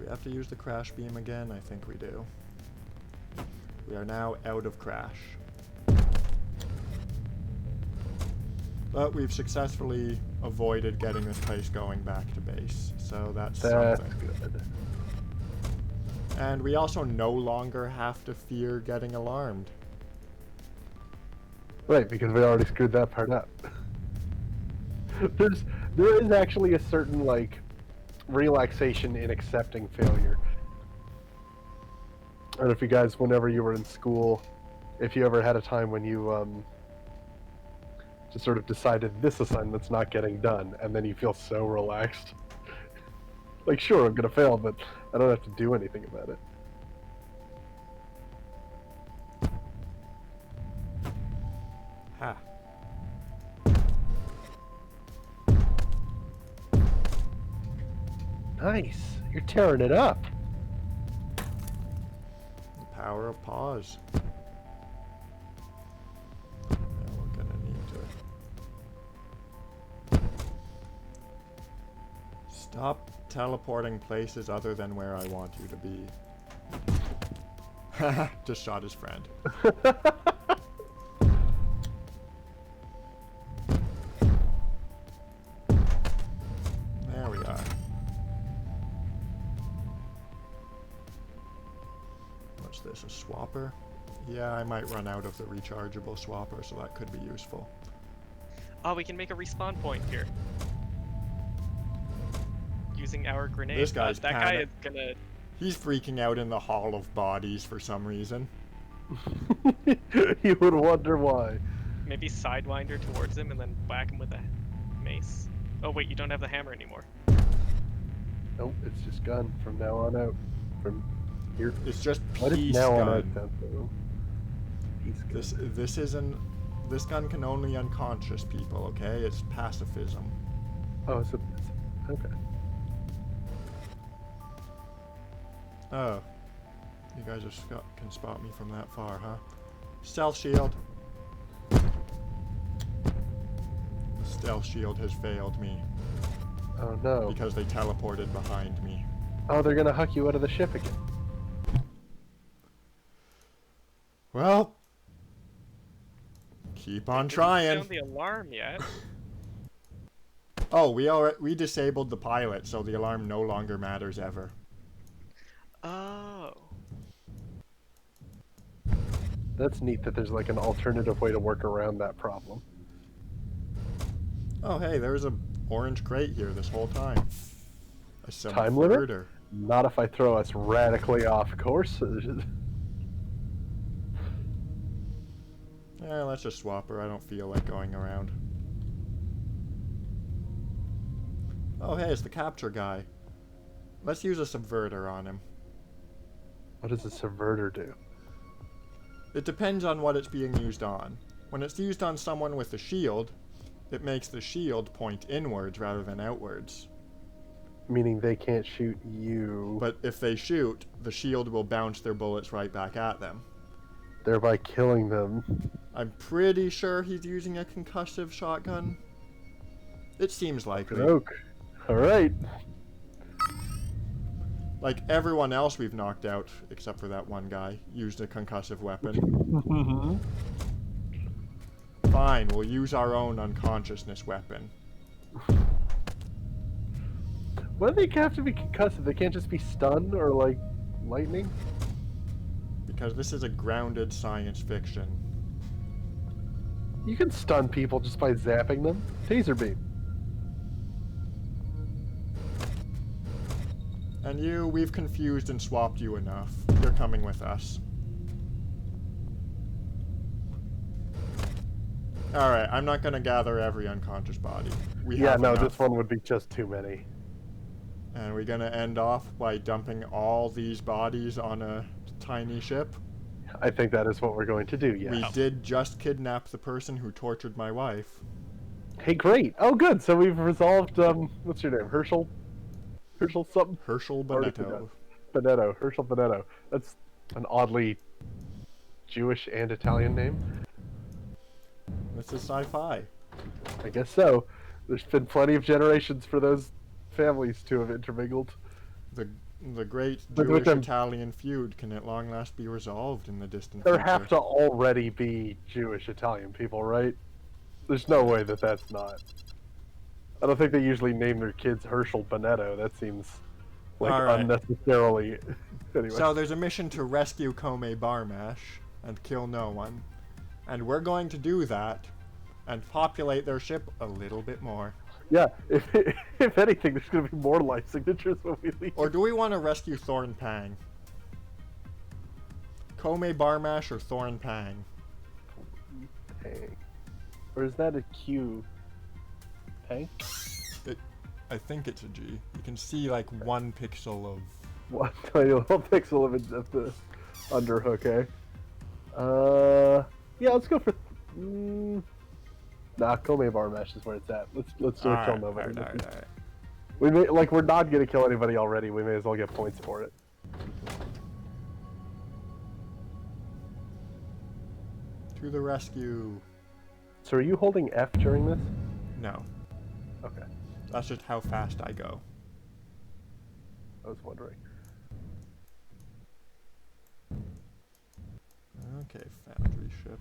we have to use the crash beam again? I think we do. We are now out of crash. But we've successfully avoided getting this place going back to base, so that's something. Good. And we also no longer have to fear getting alarmed. Right, because we already screwed that part up. There is actually a certain like relaxation in accepting failure. I don't know if you guys, whenever you were in school, if you ever had a time when you just sort of decided this assignment's not getting done, and then you feel so relaxed. Like, sure, I'm gonna fail, but I don't have to do anything about it. Ha. Nice. You're tearing it up. The power of pause. Now we're gonna need to stop teleporting places other than where I want you to be. Haha, just shot his friend. There we are. What's this, a swapper? Yeah, I might run out of the rechargeable swapper, so that could be useful. Oh, we can make a respawn point here. Using our grenade. This guy's that guy is gonna... He's freaking out in the Hall of Bodies for some reason. You would wonder why. Maybe sidewinder towards him and then whack him with a mace. Oh wait, you don't have the hammer anymore. Nope, it's just gun from now on out. From here. It's just What is peace now on out? gun. Peace gun. This gun can only unconscious people, okay? It's pacifism. Oh, so okay. Oh. You guys can spot me from that far, huh? Stealth shield. The stealth shield has failed me Oh no. because they teleported behind me. Oh, they're gonna huck you out of the ship again. Well, keep on Didn't trying. sound the alarm yet. Oh, we disabled the pilot, so the alarm no longer matters ever. Oh. That's neat that there's like an alternative way to work around that problem. Oh, hey, there's a orange crate here this whole time. A Time limit? subverter. Not if I throw us radically off course. Let's just swap her. I don't feel like going around. Oh, hey, it's the capture guy. Let's use a subverter on him. What does a subverter do? It depends on what it's being used on. When it's used on someone with a shield, it makes the shield point inwards rather than outwards. Meaning they can't shoot you. But if they shoot, the shield will bounce their bullets right back at them. Thereby killing them. I'm pretty sure he's using a concussive shotgun. It seems likely. Joke. Alright. Like everyone else we've knocked out, except for that one guy, used a concussive weapon. Fine, we'll use our own unconsciousness weapon. Why do they have to be concussive? They can't just be stunned or like lightning? Because this is a grounded science fiction. You can stun people just by zapping them. Taser beam. And you, we've confused and swapped you enough. You're coming with us. Alright, I'm not gonna gather every unconscious body. We Yeah, have no, enough. this one would be just too many. And we're gonna end off by dumping all these bodies on a tiny ship. I think that is what we're going to do, yes. We did just kidnap the person who tortured my wife. Hey, great. Oh, good. So we've resolved, what's your name? Herschel? Herschel something? Herschel Already Bonetto. forgot. Bonetto. Herschel Bonetto. That's an oddly Jewish and Italian name. This is sci-fi. I guess so. There's been plenty of generations for those families to have intermingled. The great Look at them. Jewish-Italian feud can at long last be resolved in the distant There future. have to already be Jewish-Italian people, right? There's no way that that's not. I don't think they usually name their kids Herschel Bonetto. That seems like Alright. unnecessarily. Anyway. So there's a mission to rescue Kome Barmash and kill no one. And we're going to do that and populate their ship a little bit more. Yeah, if anything, there's going to be more life signatures when we leave. Or do we want to rescue Thorn Pang? Kome Barmash or Thorn Pang? Tank. Or is that a Q? Tank? I think it's a G. You can see like 1 pixel of. One tiny little pixel of the underhook, eh? Yeah, let's go for. Nah, Kome Varmesh is where it's at. Let's do a kill Alright, nobody. alright. We may we're not gonna kill anybody already. We may as well get points for it. To the rescue. So are you holding F during this? No, Okay, that's just how fast I go. I was wondering. Okay, foundry ship.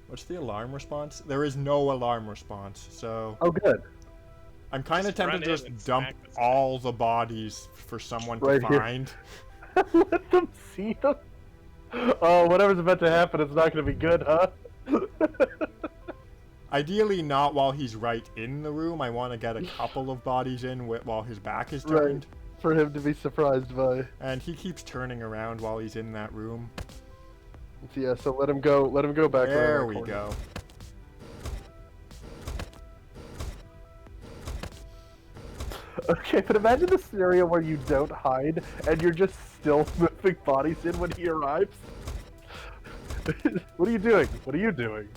What's the alarm response? There is no alarm response, so Oh, good. I'm kind of Just run tempted to in just and dump smack this guy. all the bodies for someone Right to here. find. Let them see them. Oh, whatever's about to happen is not gonna be good, huh? Ideally not while he's right in the room. I want to get a couple of bodies in while his back is Right. turned. For him to be surprised by. And he keeps turning around while he's in that room. Yeah, so let him go. Let him go back. There around the we corner. go. Okay, but imagine the scenario where you don't hide and you're just still moving bodies in when he arrives. What are you doing? What are you doing?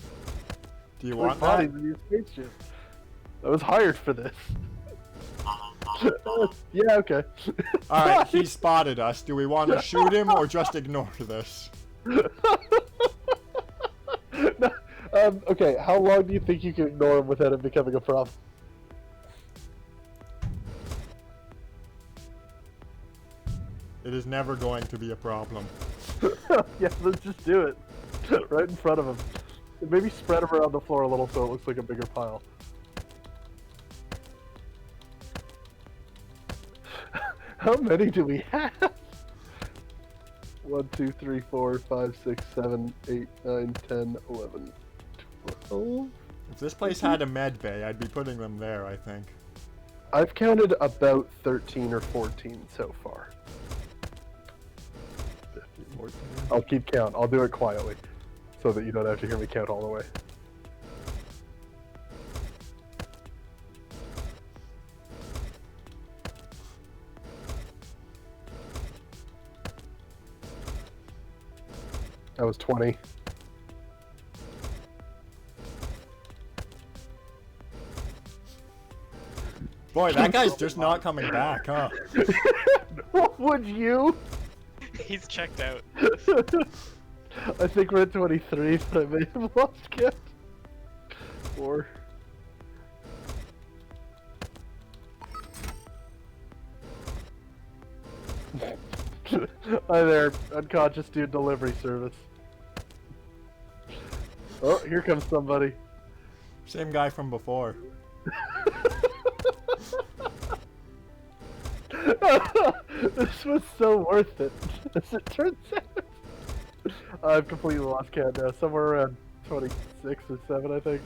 Do you There's want bodies that? in your spaceship. I was hired for this. Yeah, okay. Alright, he spotted us. Do we want to shoot him or just ignore this? No, okay, how long do you think you can ignore him without it becoming a problem? It is never going to be a problem. Yeah, let's just do it. Right in front of him. Maybe spread him around the floor a little so it looks like a bigger pile. How many do we have? 1, 2, 3, 4, 5, 6, 7, 8, 9, 10, 11, 12. If this place had a med bay, I'd be putting them there, I think. I've counted about 13 or 14 so far. 14. I'll keep count. I'll do it quietly so that you don't have to hear me count all the way. That was 20. Boy, that guy's just not coming back, huh? Would you? He's checked out. I think we're at 23, but I may have lost count. 4. Hi there, unconscious dude delivery service. Oh, here comes somebody. Same guy from before. This was so worth it, as it turns out. I've completely lost count now. Somewhere around 26 or 7, I think.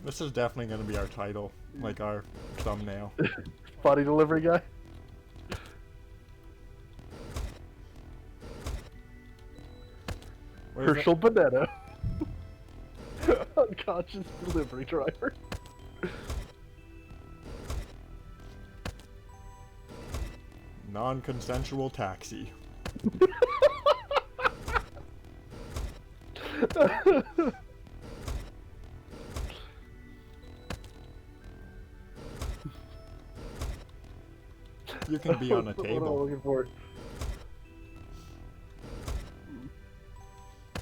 This is definitely going to be our title, like our thumbnail. Body delivery guy. What is it? Herschel Bonetto. Unconscious delivery driver. Non-consensual taxi. You can be on a What am I table. looking for?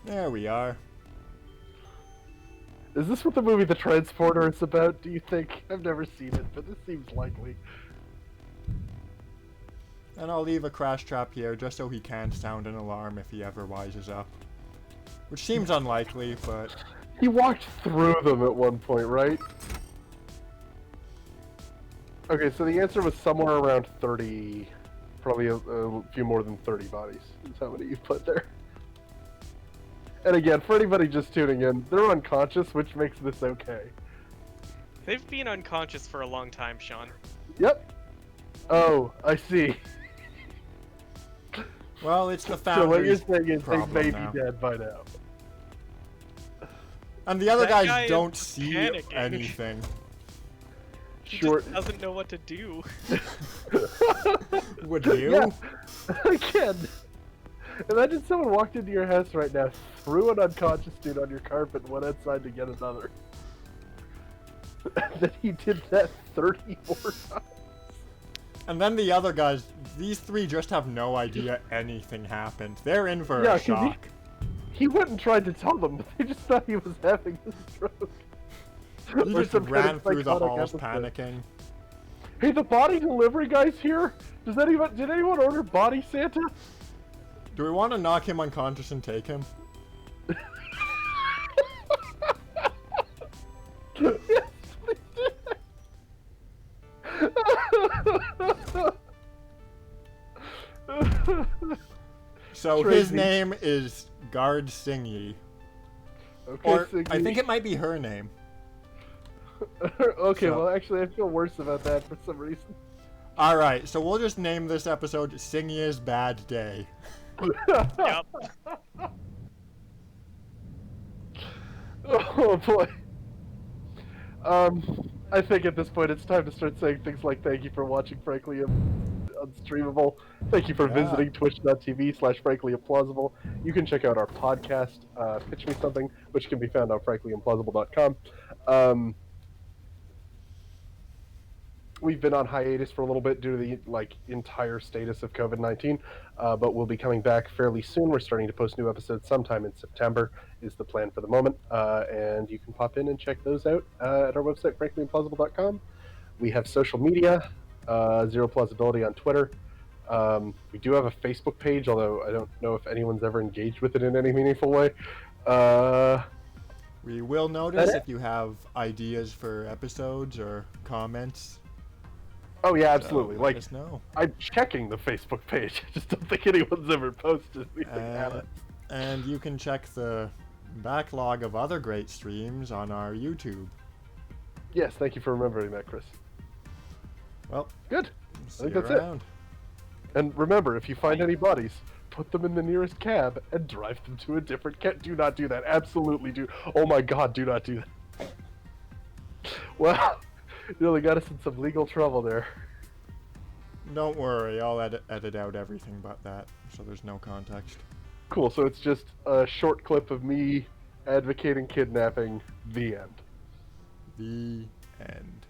There we are. Is this what the movie The Transporter is about, do you think? I've never seen it, but this seems likely. And I'll leave a crash trap here just so he can't sound an alarm if he ever wises up. Which seems unlikely, but He walked through them at one point, right? Okay, so the answer was somewhere around 30. Probably a few more than 30 bodies is how many you put there. And again, for anybody just tuning in, they're unconscious, which makes this okay. They've been unconscious for a long time, Sean. Yep. Oh, I see. Well, it's the So what you're foundry's saying is they problem may now. be dead by now. And the other That guys guy is don't see panicking. anything. He Sure. just doesn't know what to do. Would you? Yeah. Again, imagine someone walked into your house right now, threw an unconscious dude on your carpet, and went outside to get another. And then he did that 30 more times. And then the other guys, these three just have no idea anything happened. They're in for Yeah, a 'cause shock. He went and tried to tell them, but they just thought he was having a stroke. He Or just some kind ran of through the psychotic halls episode. panicking. Hey, the body delivery guy's here. Did anyone order body Santa? Do we want to knock him unconscious and take him? Yes, we did. So his Tracy. name is Guard Singyi. Okay, Or Siggy. I think it might be her name. Okay, So- well, actually, I feel worse about that for some reason. Alright, so we'll just name this episode Singyi's Bad Day. Yep. Oh boy. I think at this point it's time to start saying things like thank you for watching Frankly Unstreamable. Thank you for Yeah. visiting twitch.tv/frankly implausible. You can check out our podcast, Pitch Me Something, which can be found on franklyimplausible.com. We've been on hiatus for a little bit due to the entire status of COVID-19, but we'll be coming back fairly soon. We're starting to post new episodes sometime in September is the plan for the moment, and you can pop in and check those out at our website, franklyimplausible.com. We have social media, Zero Plausibility on Twitter. We do have a Facebook page, although I don't know if anyone's ever engaged with it in any meaningful way. We will notice That- if you have ideas for episodes or comments. Oh yeah, So absolutely. let Like, us know. I'm checking the Facebook page. I just don't think anyone's ever posted anything at it. And you can check the backlog of other great streams on our YouTube. Yes, thank you for remembering that, Chris. Well, Good. see think you that's it. around. And remember, if you find any bodies, put them in the nearest cab and drive them to a different cab. Do not do that. Absolutely do. Oh my god, do not do that. Well, you really got us in some legal trouble there. Don't worry, I'll edit out everything but that, so there's no context. Cool, so it's just a short clip of me advocating kidnapping, the end. The end.